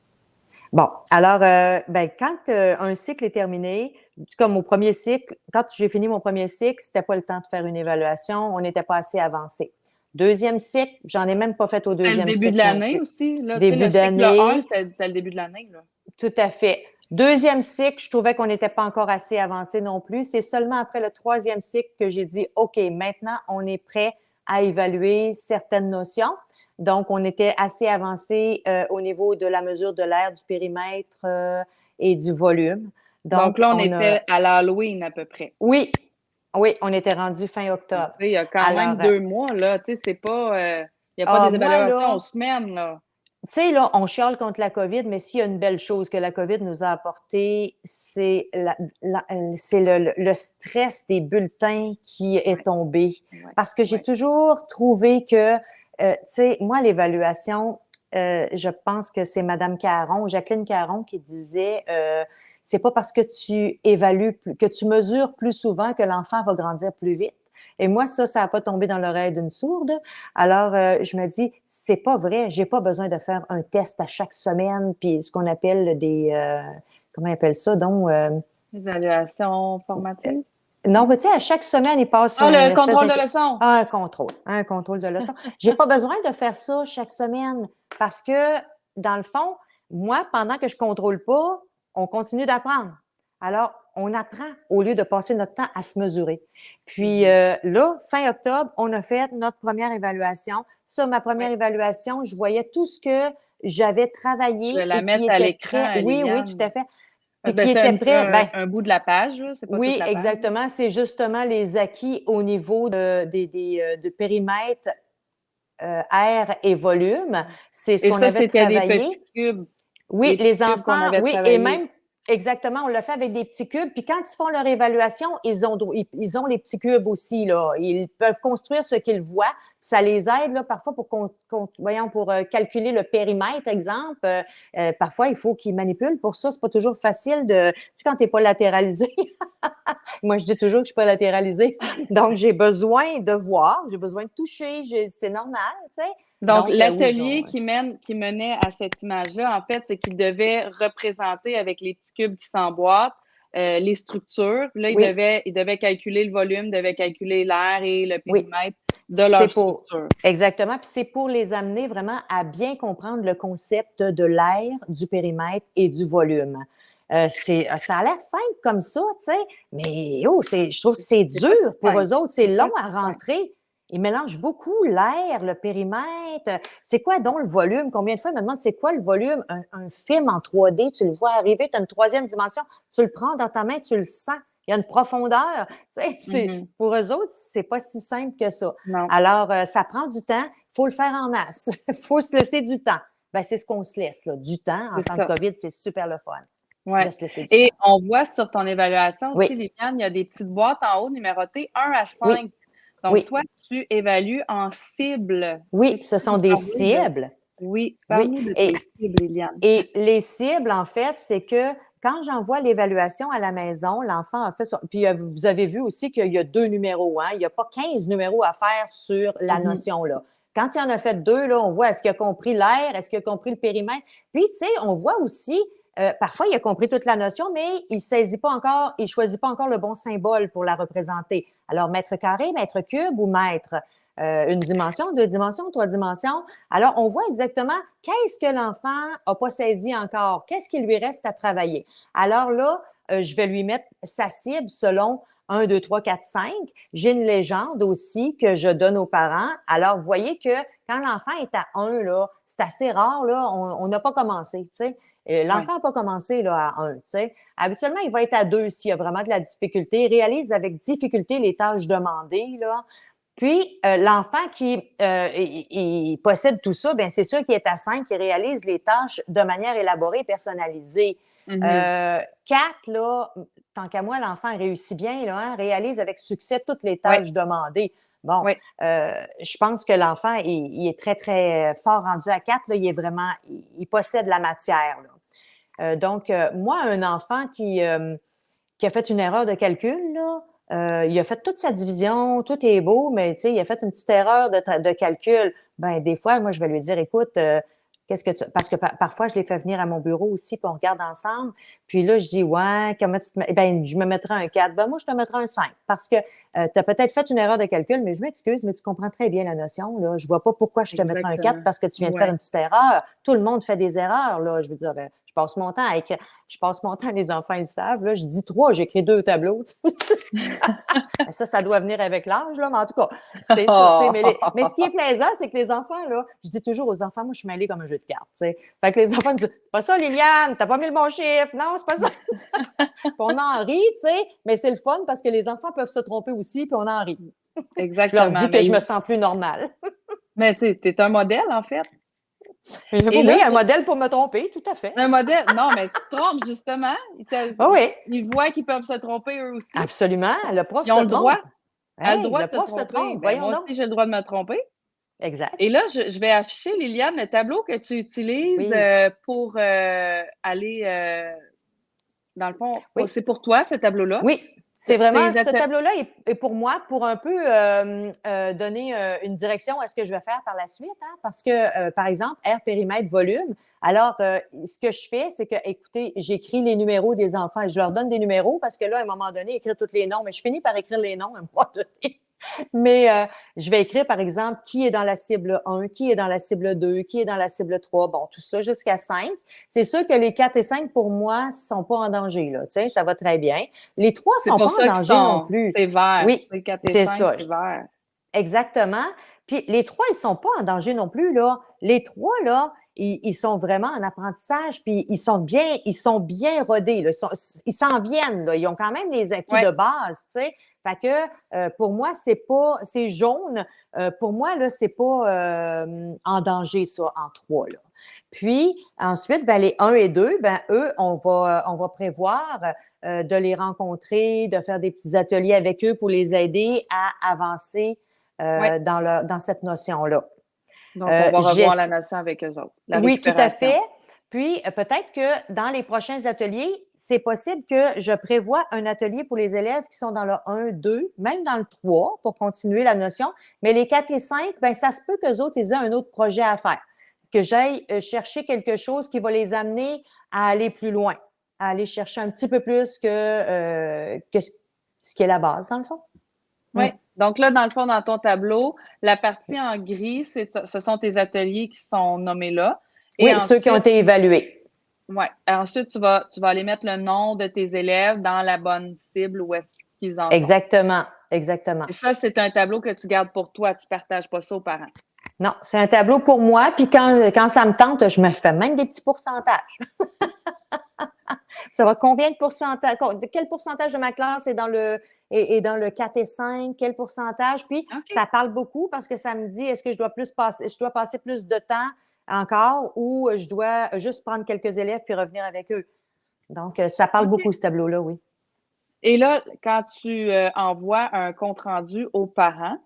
S2: Bon, alors, ben, quand un cycle est terminé, comme au premier cycle, quand j'ai fini mon premier cycle, c'était pas le temps de faire une évaluation, on n'était pas assez avancé. Deuxième cycle, j'en ai même pas fait au
S1: C'était le
S2: deuxième
S1: début de
S2: cycle non
S1: l'année
S2: plus.
S1: aussi, là. Tu sais,
S2: Début
S1: le cycle 1,
S2: d'année,
S1: c'était le début de l'année, là.
S2: tout à fait. Deuxième cycle, je trouvais qu'on n'était pas encore assez avancé non plus. C'est seulement après le troisième cycle que j'ai dit, OK, maintenant, on est prêt à évaluer certaines notions. Donc, on était assez avancé au niveau de la mesure de l'air, du périmètre et du volume.
S1: Donc
S2: Donc,
S1: là, on
S2: on a,
S1: était à l'Halloween à peu près.
S2: oui, oui, on était rendu fin
S1: Donc,
S2: octobre.
S1: tu sais, il y a quand même
S2: Alors,
S1: 2 mois, là. Tu sais, c'est pas, il y a pas des
S2: moi,
S1: évaluations aux
S2: là,
S1: semaines, là.
S2: tu sais, là, on chiale contre la COVID, mais s'il y a une belle chose que la COVID nous a apporté, c'est c'est le stress des bulletins qui est
S1: Ouais,
S2: tombé.
S1: ouais,
S2: Parce que j'ai
S1: ouais.
S2: toujours trouvé que, tu sais, moi, l'évaluation, je pense que c'est Madame Caron, Jacqueline Caron, qui disait c'est pas parce que tu évalues, que tu mesures plus souvent que l'enfant va grandir plus vite. Et moi, ça n'a pas tombé dans l'oreille d'une sourde. Alors, je me dis, c'est pas vrai. J'ai pas besoin de faire un test à chaque semaine, puis ce qu'on appelle des, comment on appelle ça, donc,
S1: Évaluation formative.
S2: non, mais tu sais, à chaque semaine, il passe
S1: Ah,
S2: une
S1: le
S2: espèce
S1: contrôle de leçon.
S2: Ah, un contrôle de leçon. J'ai pas besoin de faire ça chaque semaine parce que, dans le fond, moi, pendant que je contrôle pas, on continue d'apprendre. Alors, on apprend au lieu de passer notre temps à se mesurer. Puis là, fin octobre, on a fait notre première évaluation. Sur ma première évaluation, je voyais tout ce que j'avais
S1: Je vais
S2: travaillé
S1: la
S2: et qui
S1: mettre à
S2: était
S1: l'écran,
S2: prêt. Oui, oui, tout
S1: Liliane.
S2: à fait. Puis
S1: Ben,
S2: qui
S1: c'est
S2: était prêt. Ben,
S1: un bout de la page, là. C'est pas toute
S2: oui,
S1: la page.
S2: exactement. C'est justement les acquis au niveau de périmètre, air et volume. C'est ce
S1: Et
S2: qu'on
S1: ça,
S2: avait
S1: c'était des
S2: travaillé.
S1: petits cubes.
S2: Oui,
S1: Les petits
S2: les
S1: cubes qu'on
S2: enfants,
S1: avait
S2: oui, et
S1: travaillés.
S2: même, exactement, on l'a fait avec des petits cubes. Puis quand ils font leur évaluation, ils ont les petits cubes aussi, là. Ils peuvent construire ce qu'ils voient. Ça les aide, là, parfois voyons, pour calculer le périmètre, exemple. Parfois, il faut qu'ils manipulent. Pour ça, c'est pas toujours facile de, tu sais, quand t'es pas latéralisé. Moi, je dis toujours que je suis pas latéralisée. Donc, j'ai besoin de voir, j'ai besoin de toucher, c'est normal, tu sais.
S1: Donc,
S2: Oui, ils
S1: l'atelier
S2: ont.
S1: qui menait à cette image-là, en fait, c'est qu'il devait représenter avec les petits cubes qui s'emboîtent les structures. Là,
S2: Oui,
S1: il devait calculer le volume, il devait calculer l'air et le
S2: oui.
S1: périmètre de
S2: C'est
S1: leur
S2: pour.
S1: structure.
S2: Exactement. Puis c'est pour les amener vraiment à bien comprendre le concept de l'air, du périmètre et du volume. Ça a l'air simple comme ça, tu sais, mais je trouve que c'est
S1: C'est pas si
S2: dur pour
S1: simple.
S2: eux autres. C'est
S1: C'est pas
S2: long
S1: si
S2: à
S1: simple.
S2: rentrer. Ils mélangent beaucoup l'air, le périmètre. C'est quoi donc le volume? Combien de fois ils me demandent c'est quoi le volume? Un film en 3D, tu le vois arriver, tu as une troisième dimension, tu le prends dans ta main, tu le sens. Il y a une profondeur. Tu sais, pour eux autres, c'est pas si simple que ça.
S1: Non.
S2: Alors, ça prend du temps. Il faut le faire en masse. Il faut se laisser du temps. Ben, c'est ce qu'on se laisse, là. Du temps. En
S1: C'est
S2: temps de
S1: ça.
S2: COVID, c'est super le fun
S1: Ouais.
S2: de se laisser du
S1: Et
S2: temps.
S1: on voit sur ton évaluation
S2: Oui,
S1: aussi, Liliane, il y a des petites boîtes en haut numérotées 1 à
S2: oui,
S1: 5. Donc,
S2: oui,
S1: toi, tu évalues en cible.
S2: oui,
S1: Peux-tu
S2: ce sont
S1: nous
S2: des
S1: parler de...
S2: cibles.
S1: Oui,
S2: Oui.
S1: parle-nous de tes cibles, Liliane.
S2: Et les cibles, en fait, c'est que quand j'envoie l'évaluation à la maison, l'enfant a fait son. Puis vous avez vu aussi qu'il y a 2 numéros, hein? Il n'y a pas 15 numéros à faire sur la notion-là. Quand il en a fait 2, là, on voit est-ce qu'il a compris l'air, est-ce qu'il a compris le périmètre. Puis, tu sais, on voit aussi, parfois, il a compris toute la notion, mais il saisit pas encore, il choisit pas encore le bon symbole pour la représenter. Alors, mètre carré, mètre cube ou mètre? Une dimension, 2 dimensions, 3 dimensions. Alors, on voit exactement qu'est-ce que l'enfant n'a pas saisi encore, qu'est-ce qui lui reste à travailler. Alors là, je vais lui mettre sa cible selon 1, 2, 3, 4, 5. J'ai une légende aussi que je donne aux parents. Alors, vous voyez que quand l'enfant est à 1, là, c'est assez rare, là, on n'a pas commencé, tu sais. L'enfant n'a pas commencé là, à 1, tu sais. Habituellement, il va être à 2 s'il y a vraiment de la difficulté. Il réalise avec difficulté les tâches demandées, là. Puis, l'enfant qui il possède tout ça, bien, c'est sûr qu'il est à 5, qui réalise les tâches de manière élaborée et personnalisée. 4, là, tant qu'à moi, l'enfant réussit bien, là, hein, réalise avec succès toutes les
S1: Oui,
S2: tâches demandées. Bon,
S1: oui.
S2: je pense que l'enfant, il est très, très fort rendu à 4, là, il est vraiment, il possède la matière, là. Donc, moi, un enfant qui a fait une erreur de calcul, là, il a fait toute sa division, tout est beau, mais tu sais, il a fait une petite erreur de calcul. Ben, des fois, moi, je vais lui dire, écoute, qu'est-ce que tu. Parce que parfois, je les fais venir à mon bureau aussi, puis on regarde ensemble. Puis là, je dis, ouais, comment tu te mets. Ben, je me mettrai un 4. Ben, moi, je te mettrai un 5. Parce que tu as peut-être fait une erreur de calcul, mais je m'excuse, mais tu comprends très bien la notion, là. Je vois pas pourquoi je te mettrai un 4
S1: Exactement.
S2: parce que tu viens de faire
S1: Ouais.
S2: une petite erreur. Tout le monde fait des erreurs, là. Je veux dire, je passe mon temps, les enfants, ils le savent. Là, je dis 3, j'écris 2 tableaux. Ça doit venir avec l'âge, là, mais en tout cas, c'est ça. Mais ce qui est plaisant, c'est que les enfants, là, je dis toujours aux enfants, moi, je suis mêlée comme un jeu de cartes. T'sais. Fait que les enfants me disent, c'est pas ça, Liliane, t'as pas mis le bon chiffre. Non, c'est pas ça. Puis on en rit, tu sais, mais c'est le fun parce que les enfants peuvent se tromper aussi, puis on en rit. Je leur
S1: Exactement.
S2: dis que je me sens plus normale.
S1: Mais tu es un modèle, en fait. Et
S2: Oui,
S1: là,
S2: un modèle pour me tromper, tout à fait.
S1: un modèle, non, mais tu te trompes, justement.
S2: Ah oui,
S1: Ils voient qu'ils peuvent se tromper eux aussi.
S2: absolument. Le prof
S1: Ils ont
S2: se
S1: le droit.
S2: trompe.
S1: Elle a le
S2: Hey,
S1: droit
S2: le
S1: de se
S2: prof se
S1: tromper.
S2: trompe,
S1: Ben,
S2: voyons
S1: moi
S2: donc.
S1: aussi, j'ai le droit de me tromper.
S2: exact.
S1: Et là, je vais afficher, Liliane, le tableau que tu utilises
S2: Oui,
S1: pour aller, dans le fond,
S2: oui.
S1: c'est pour toi, ce tableau-là.
S2: Oui, c'est vraiment
S1: Tes
S2: ce
S1: atte-
S2: tableau-là est pour moi pour un peu donner une direction à ce que je vais faire par la suite. Hein, parce que, par exemple, aire, périmètre, volume. Alors, ce que je fais, c'est que, écoutez, j'écris les numéros des enfants. Je leur donne des numéros parce que là, à un moment donné, écrire tous les noms, mais je finis par écrire les noms à un moment donné. Mais je vais écrire, par exemple, qui est dans la cible 1, qui est dans la cible 2, qui est dans la cible 3, bon, tout ça jusqu'à 5. C'est sûr que les 4 et 5, pour moi, sont pas en danger, là. Tu sais, ça va très bien. Les 3
S1: C'est
S2: sont
S1: pour
S2: pas en
S1: ça qu'ils
S2: danger non
S1: sont,
S2: plus.
S1: c'est vert.
S2: Oui,
S1: C'est 4 et
S2: c'est
S1: 5,
S2: ça.
S1: c'est vert.
S2: Exactement. Puis les 3, ils sont pas en danger non plus, là. Les 3, là, ils sont vraiment en apprentissage, puis ils sont bien rodés, là. Ils s'en viennent, là. Ils ont quand même les acquis
S1: Ouais.
S2: de base, tu sais. Fait que pour moi, c'est jaune. Pour moi, là, c'est pas en danger, ça, en 3, là. Puis ensuite, ben, les 1 et 2, ben, eux, on va prévoir de les rencontrer, de faire des petits ateliers avec eux pour les aider à avancer
S1: Ouais.
S2: dans cette notion-là.
S1: Donc, on va revoir la
S2: J'ess-
S1: notion avec eux autres, la
S2: oui, tout à
S1: récupération.
S2: fait. Puis, peut-être que dans les prochains ateliers, c'est possible que je prévoie un atelier pour les élèves qui sont dans le 1, 2, même dans le 3, pour continuer la notion. Mais les 4 et 5, ben, ça se peut qu'eux autres, ils aient un autre projet à faire. Que j'aille chercher quelque chose qui va les amener à aller plus loin, à aller chercher un petit peu plus que ce qui est la base, dans le fond. Mm.
S1: Oui. Donc là, dans le fond, dans ton tableau, la partie en gris, ce sont tes ateliers qui sont nommés là. Et
S2: Oui, ceux qui ont
S1: ensuite,
S2: été évalués.
S1: ouais, ensuite, tu vas aller mettre le nom de tes élèves dans la bonne cible où est-ce qu'ils en sont.
S2: Exactement, exactement.
S1: Et ça, c'est un tableau que tu gardes pour toi. Tu ne partages pas ça aux parents.
S2: Non, c'est un tableau pour moi, puis quand ça me tente, je me fais même des petits pourcentages. Ça va combien de pourcentage, quel pourcentage de ma classe est dans le 4 et 5, quel pourcentage, puis
S1: OK.
S2: ça parle beaucoup parce que ça me dit est-ce que je dois passer plus de temps encore ou je dois juste prendre quelques élèves puis revenir avec eux. Donc, ça parle
S1: OK.
S2: beaucoup, ce tableau-là, oui.
S1: Et là, quand tu envoies un compte-rendu aux parents,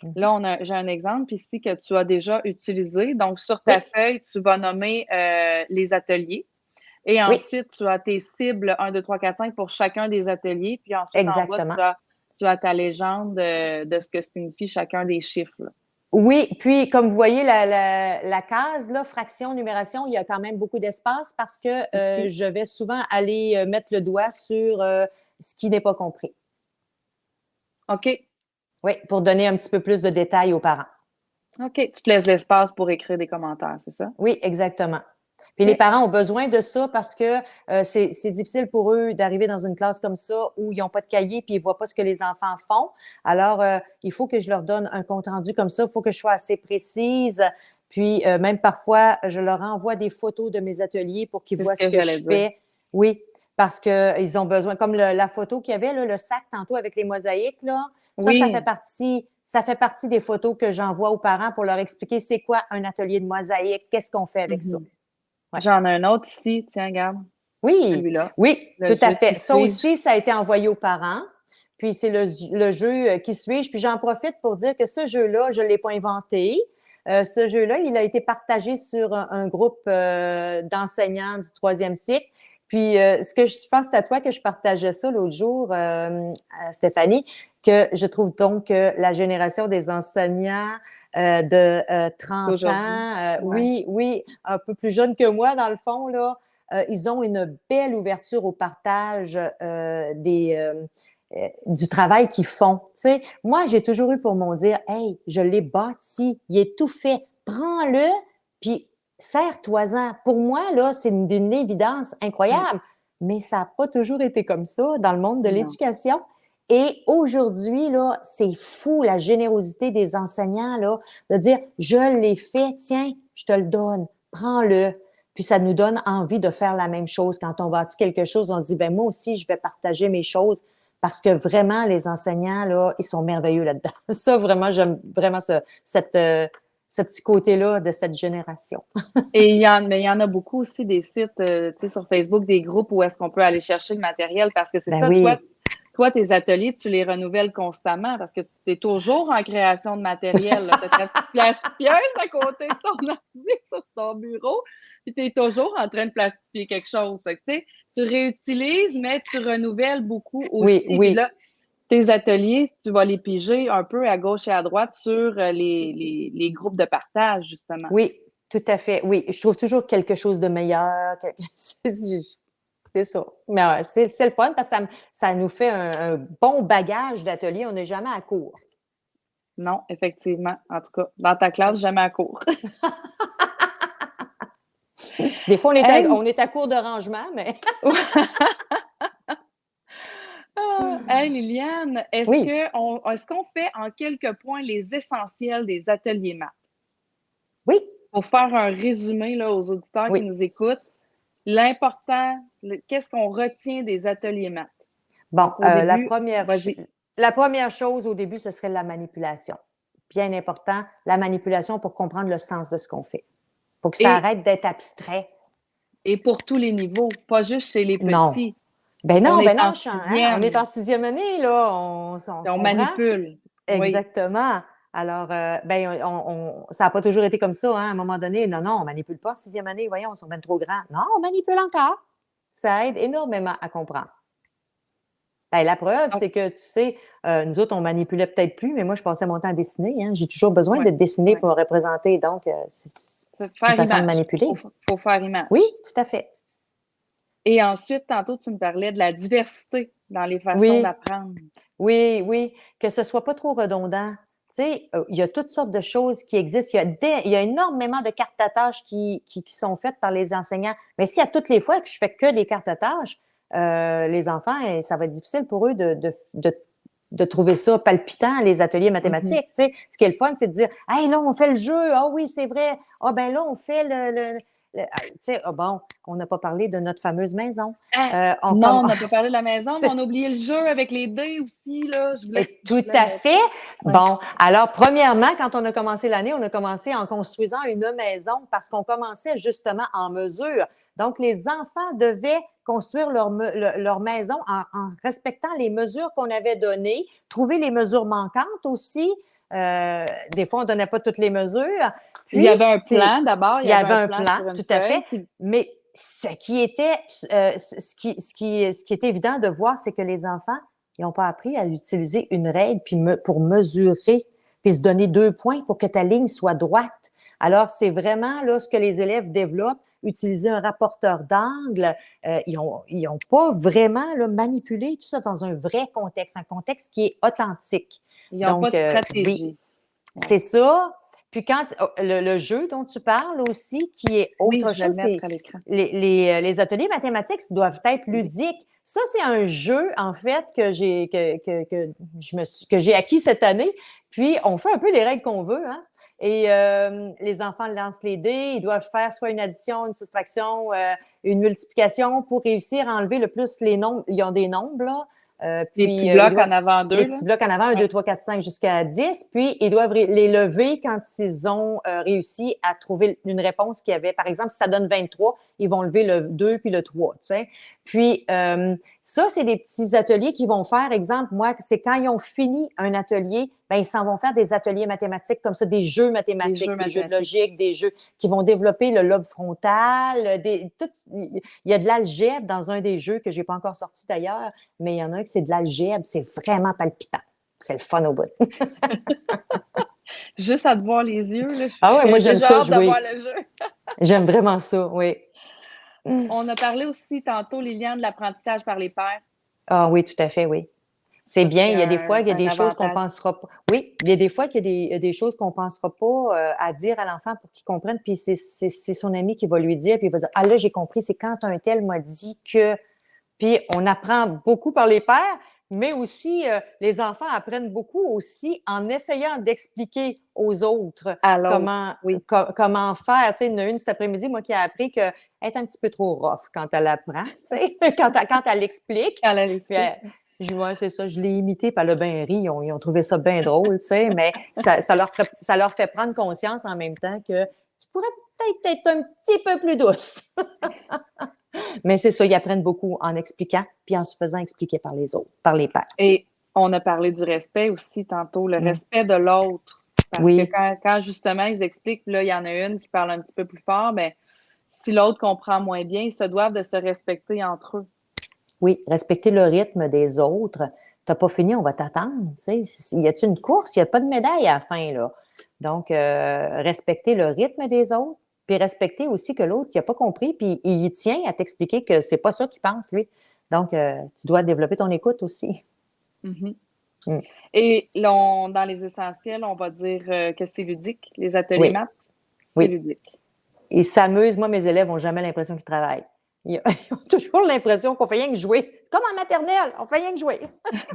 S2: Mhm.
S1: là, j'ai un exemple ici que tu as déjà utilisé. Donc, sur ta
S2: Oui,
S1: feuille, tu vas nommer les ateliers. Et
S2: oui,
S1: ensuite, tu as tes cibles 1, 2, 3, 4, 5 pour chacun des ateliers. Puis ensuite, en bas,
S2: exactement.
S1: tu as ta légende de ce que signifie chacun des chiffres, là.
S2: Oui, puis comme vous voyez, la case, là, fraction, numération, il y a quand même beaucoup d'espace parce que
S1: Ici.
S2: je vais souvent aller mettre le doigt sur ce qui n'est pas compris.
S1: OK.
S2: Oui, pour donner un petit peu plus de détails aux parents.
S1: OK. Tu te laisses l'espace pour écrire des commentaires, c'est ça?
S2: Oui, exactement. Puis les
S1: OK.
S2: parents ont besoin de ça parce que c'est difficile pour eux d'arriver dans une classe comme ça où ils n'ont pas de cahier puis ils voient pas ce que les enfants font. Alors, il faut que je leur donne un compte rendu comme ça. Il faut que je sois assez précise. Puis même parfois, je leur envoie des photos de mes ateliers pour qu'ils
S1: C'est ce
S2: voient ce
S1: que
S2: que
S1: j'allais
S2: je
S1: dire.
S2: fais. Oui, parce que ils ont besoin, comme la photo qu'il y avait, là, le sac tantôt avec les mosaïques, là,
S1: Oui.
S2: ça fait partie des photos que j'envoie aux parents pour leur expliquer c'est quoi un atelier de mosaïque, qu'est-ce qu'on fait avec ça.
S1: Mhm.
S2: Ouais.
S1: J'en ai un autre ici. Tiens, regarde.
S2: Oui,
S1: Celui-là.
S2: oui,
S1: Le
S2: tout à
S1: jeu
S2: fait.
S1: qui
S2: Ça
S1: suis-je.
S2: aussi, ça a été envoyé aux parents. Puis c'est le jeu Qui suis-je? Puis j'en profite pour dire que ce jeu-là, je ne l'ai pas inventé. Ce jeu-là, il a été partagé sur un groupe d'enseignants du troisième cycle. Puis ce que je pense, c'est à toi que je partageais ça l'autre jour, Stéphanie, que je trouve donc que la génération des enseignants de 30
S1: D'aujourd'hui.
S2: ans,
S1: Ouais.
S2: oui, oui, un peu plus jeunes que moi, dans le fond, là, ils ont une belle ouverture au partage du travail qu'ils font. Tu sais, moi, j'ai toujours eu pour mon dire, hey, je l'ai bâti, il est tout fait, prends-le, puis serre-toi-en. Pour moi, là, c'est d'une évidence
S1: Mm.
S2: incroyable, mais ça n'a pas toujours été comme ça dans le monde de
S1: Non.
S2: l'éducation. Et aujourd'hui, là, c'est fou la générosité des enseignants, là, de dire, je l'ai fait, tiens, je te le donne, prends-le. Puis ça nous donne envie de faire la même chose. Quand on bâtit quelque chose, on se dit, ben moi aussi, je vais partager mes choses parce que vraiment, les enseignants, là, ils sont merveilleux là-dedans. Ça, vraiment, j'aime vraiment ce petit côté-là de cette génération.
S1: Et mais il y en a beaucoup aussi des sites, tu sais, sur Facebook, des groupes où est-ce qu'on peut aller chercher le matériel parce que c'est
S2: Ben
S1: ça, toi,
S2: oui,
S1: toi, tes ateliers, tu les renouvelles constamment parce que tu es toujours en création de matériel. Tu as ta petite plastifieuse à côté de ton ordi sur ton bureau, puis tu es toujours en train de plastifier quelque chose. Fait que, tu sais, tu réutilises, mais tu renouvelles beaucoup
S2: Oui,
S1: aussi. Puis
S2: oui,
S1: là, tes ateliers, tu vas les piger un peu à gauche et à droite sur les groupes de partage, justement.
S2: oui, tout à fait. Oui, je trouve toujours quelque chose de meilleur. C'est ça. Mais c'est le fun parce que ça nous fait un bon bagage d'atelier. On n'est jamais à court.
S1: Non, effectivement. En tout cas, dans ta classe, jamais à court.
S2: Des fois,
S1: Hey,
S2: on est à court de rangement, mais
S1: hey, Liliane,
S2: oui,
S1: est-ce qu'on fait en quelques points les essentiels des ateliers maths?
S2: oui,
S1: Pour faire un résumé là, aux auditeurs qui
S2: oui.
S1: nous écoutent, l'important, qu'est-ce qu'on retient des ateliers maths?
S2: Bon,
S1: Donc, au début, vas-y.
S2: la première chose au début, ce serait la manipulation. Bien important, la manipulation pour comprendre le sens de ce qu'on fait. Pour que ça
S1: Et,
S2: arrête d'être abstrait.
S1: et pour tous les niveaux, pas juste chez les
S2: Non.
S1: petits. On
S2: Ben
S1: est
S2: non,
S1: en
S2: on est en
S1: sixième,
S2: 6e année, là, on se
S1: on
S2: comprend?
S1: manipule. Oui.
S2: Exactement. Alors, ben, ça n'a pas toujours été comme ça, hein, à un moment donné. Non, non, on manipule pas en 6e année, voyons, on sont bien trop grands. Non, on manipule encore. Ça aide énormément à comprendre. Ben, la preuve,
S1: Donc,
S2: c'est que, tu sais, nous autres, on manipulait peut-être plus, mais moi, je passais mon temps à dessiner, hein. J'ai toujours besoin
S1: ouais,
S2: de dessiner
S1: ouais.
S2: pour représenter, donc c'est une
S1: Faire
S2: façon de
S1: image.
S2: manipuler.
S1: Faut faire image.
S2: Oui, tout à fait.
S1: Et ensuite, tantôt, tu me parlais de la diversité dans les façons
S2: Oui,
S1: d'apprendre.
S2: oui, oui, que ce soit pas trop redondant. Tu sais, il y a toutes sortes de choses qui existent. Il y a énormément de cartes à tâches qui sont faites par les enseignants. Mais si à toutes les fois que je fais que des cartes à tâches, les enfants, ça va être difficile pour eux de trouver ça palpitant, les ateliers
S1: Mhm.
S2: mathématiques. Tu sais, ce qui est le fun, c'est de dire, hey, là, on fait le jeu. Ah oui, c'est vrai. Ah ben là, on fait tu sais, ah bon, on n'a pas parlé de notre fameuse maison.
S1: Ah,
S2: On
S1: non,
S2: comme,
S1: on n'a pas parlé de la maison, mais on a oublié le jeu avec les dés aussi, là.
S2: Et
S1: Je
S2: tout
S1: voulais
S2: à
S1: le.
S2: fait.
S1: Ouais.
S2: Bon, alors, premièrement, quand on a commencé l'année, on a commencé en construisant une maison parce qu'on commençait justement en mesure. Donc, les enfants devaient construire leur maison en respectant les mesures qu'on avait données, trouver les mesures manquantes aussi. Des fois, on ne donnait pas toutes les mesures.
S1: Il y
S2: Puis,
S1: avait un plan d'abord, il
S2: il
S1: y
S2: y
S1: avait
S2: avait
S1: un
S2: un
S1: plan
S2: plan,
S1: sur une
S2: tout à fait.
S1: feuille. Puis
S2: Mais ce qui est évident de voir, c'est que les enfants, ils n'ont pas appris à utiliser une règle pour mesurer, puis se donner 2 points pour que ta ligne soit droite. Alors, c'est vraiment là ce que les élèves développent, utiliser un rapporteur d'angle. Ils ont pas vraiment là, manipulé tout ça dans un vrai contexte, un contexte qui est authentique.
S1: ils n'ont pas
S2: Donc,
S1: de
S2: oui,
S1: stratégie. Ouais.
S2: c'est ça. Puis quand le jeu dont tu parles aussi, qui est
S1: Oui,
S2: autre
S1: je vais le
S2: chose,
S1: mettre
S2: c'est
S1: à l'écran.
S2: les ateliers mathématiques doivent être
S1: Oui.
S2: ludiques. Ça, c'est un jeu, en fait, que j'ai acquis cette année. Puis, on fait un peu les règles qu'on veut, hein. Et les enfants lancent les dés, ils doivent faire soit une addition, une soustraction, une multiplication pour réussir à enlever le plus les nombres. Ils ont des nombres, là.
S1: Les petits
S2: Puis, ils
S1: blocs
S2: doivent
S1: en avant
S2: les
S1: d'eux, là.
S2: petits blocs en avant, un,
S1: Ouais.
S2: 2, 3, 4, 5 jusqu'à 10. Puis, ils doivent les lever quand ils ont réussi à trouver une réponse qui avait, par exemple, si ça donne 23, ils vont lever le 2 puis le 3, tu sais. Puis, ça, c'est des petits ateliers qu'ils vont faire. Exemple, moi, c'est quand ils ont fini un atelier, ben, ils s'en vont faire des ateliers mathématiques comme ça, des jeux
S1: Des jeux
S2: mathématiques, des jeux de
S1: mathématiques.
S2: logique, des jeux qui vont développer le lobe frontal. Il y a de l'algèbre dans un des jeux que j'ai pas encore sorti d'ailleurs, mais il y en a un qui c'est de l'algèbre, c'est vraiment palpitant. C'est le fun au bout.
S1: Juste à te voir les yeux, là,
S2: Ah ouais, moi
S1: j'ai
S2: j'aime
S1: déjà
S2: ça
S1: hâte d'avoir
S2: jouer.
S1: le jeu.
S2: J'aime vraiment ça, oui.
S1: On a parlé aussi tantôt, Liliane, de l'apprentissage par les pairs.
S2: Ah oui, tout à fait, oui. C'est
S1: Ça,
S2: bien.
S1: c'est
S2: Il y a des fois, il y a
S1: un
S2: des choses qu'on
S1: avantage.
S2: pensera pas. Oui, il y a des fois qu'il y a des choses qu'on pensera pas à dire à l'enfant pour qu'il comprenne. Puis c'est son ami qui va lui dire, puis il va dire, ah là, j'ai compris, c'est quand un tel m'a dit que. Puis on apprend beaucoup par les pairs, mais aussi les enfants apprennent beaucoup aussi en essayant d'expliquer aux autres
S1: À l'autre, oui.
S2: comment faire. Tu sais, il y en a une cet après-midi, moi, qui a appris qu'elle est un petit peu trop rough quand elle apprend, tu sais, quand elle explique.
S1: Quand elle
S2: Puis
S1: l'explique.
S2: ouais, c'est ça, je l'ai imité, puis elle a bien ri, ils ont trouvé ça bien drôle, tu sais, mais ça leur fait prendre conscience en même temps que tu pourrais peut-être être un petit peu plus douce. Mais c'est ça, ils apprennent beaucoup en expliquant, puis en se faisant expliquer par les autres, par les pairs.
S1: Et on a parlé du respect aussi tantôt, le
S2: Mmh.
S1: respect de l'autre. Parce que
S2: Oui,
S1: quand justement ils expliquent, là, il y en a une qui parle un petit peu plus fort, ben, si l'autre comprend moins bien, ils se doivent de se respecter entre eux.
S2: oui, respecter le rythme des autres. Tu pas fini, on va t'attendre, tu sais. Y a-t-il une course? Il y a pas de médaille à la fin, là. Donc, respecter le rythme des autres, puis respecter aussi que l'autre, il a pas compris, puis il tient à t'expliquer que c'est pas ça qu'il pense, lui. Donc, tu dois développer ton écoute aussi.
S1: Mmh.
S2: Mmh.
S1: Et là, dans les essentiels, on va dire, que c'est ludique, les ateliers
S2: Oui,
S1: maths, c'est
S2: oui.
S1: ludique.
S2: Ils s'amusent. Moi, mes élèves ont jamais l'impression qu'ils travaillent. Ils ont toujours l'impression qu'on fait rien que jouer. Comme en maternelle, on fait rien que jouer.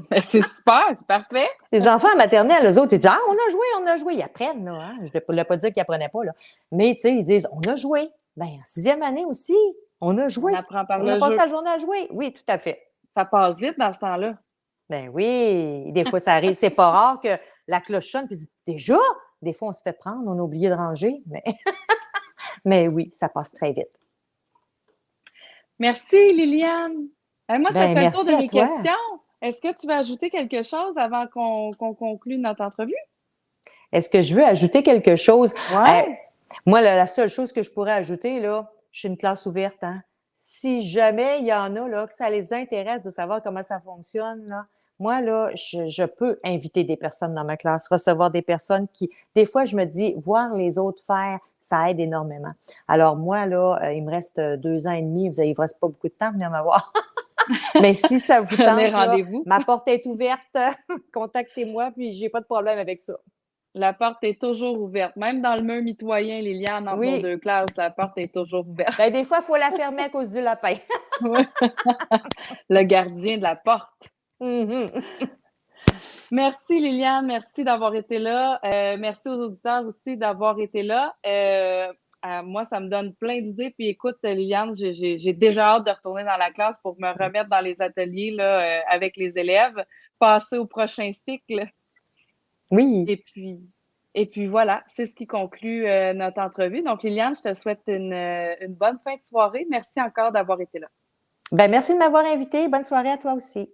S1: Ben, c'est super, c'est parfait.
S2: Les enfants en maternelle, eux autres, ils disent: «Ah, on a joué, on a joué». Ils apprennent, là, hein. Je ne voulais pas dire qu'ils apprenaient pas, là. Mais, tu sais, ils disent: «On a joué». Ben, en sixième année aussi, on a
S1: On
S2: joué.
S1: apprend par
S2: On a
S1: le
S2: passé
S1: jeu.
S2: la journée à jouer. Oui, tout à fait.
S1: Ça passe vite dans ce temps-là.
S2: Ben oui, des fois, ça arrive. C'est pas rare que la cloche sonne, puis déjà? Des fois, on se fait prendre, on a oublié de ranger, mais mais oui, ça passe très vite.
S1: Merci Liliane. Moi, ça
S2: Ben
S1: fait le tour de
S2: merci à
S1: mes
S2: toi.
S1: questions. Est-ce que tu veux ajouter quelque chose avant qu'on conclue notre entrevue?
S2: Est-ce que je veux ajouter quelque chose?
S1: Ouais,
S2: Moi, la seule chose que je pourrais ajouter, là, je suis une classe ouverte, hein. Si jamais il y en a, là, que ça les intéresse de savoir comment ça fonctionne, là, moi, là, je peux inviter des personnes dans ma classe, recevoir des personnes qui, des fois, je me dis, voir les autres faire, ça aide énormément. Alors, moi, là, il me reste 2 ans et demi, il ne reste pas beaucoup de temps, venir me voir. Mais si ça vous
S1: prenez
S2: tente, là,
S1: rendez-vous.
S2: ma porte est ouverte, contactez-moi, puis j'ai pas de problème avec ça.
S1: La porte est toujours ouverte. Même dans le mur mitoyen, Liliane, entre nos
S2: Oui,
S1: deux classes, la porte est toujours ouverte.
S2: ben, des fois, il faut la fermer à cause du lapin.
S1: Ouais. Le gardien de la porte.
S2: Mhm.
S1: Merci Liliane, merci d'avoir été là. Merci aux auditeurs aussi d'avoir été là. Moi, ça me donne plein d'idées. Puis écoute, Liliane, j'ai déjà hâte de retourner dans la classe pour me remettre dans les ateliers là, avec les élèves, passer au prochain cycle.
S2: Oui,
S1: Et puis, et puis voilà, c'est ce qui conclut notre entrevue. Donc, Liliane, je te souhaite une bonne fin de soirée. Merci encore d'avoir été là.
S2: ben merci de m'avoir invité. Bonne soirée à toi aussi.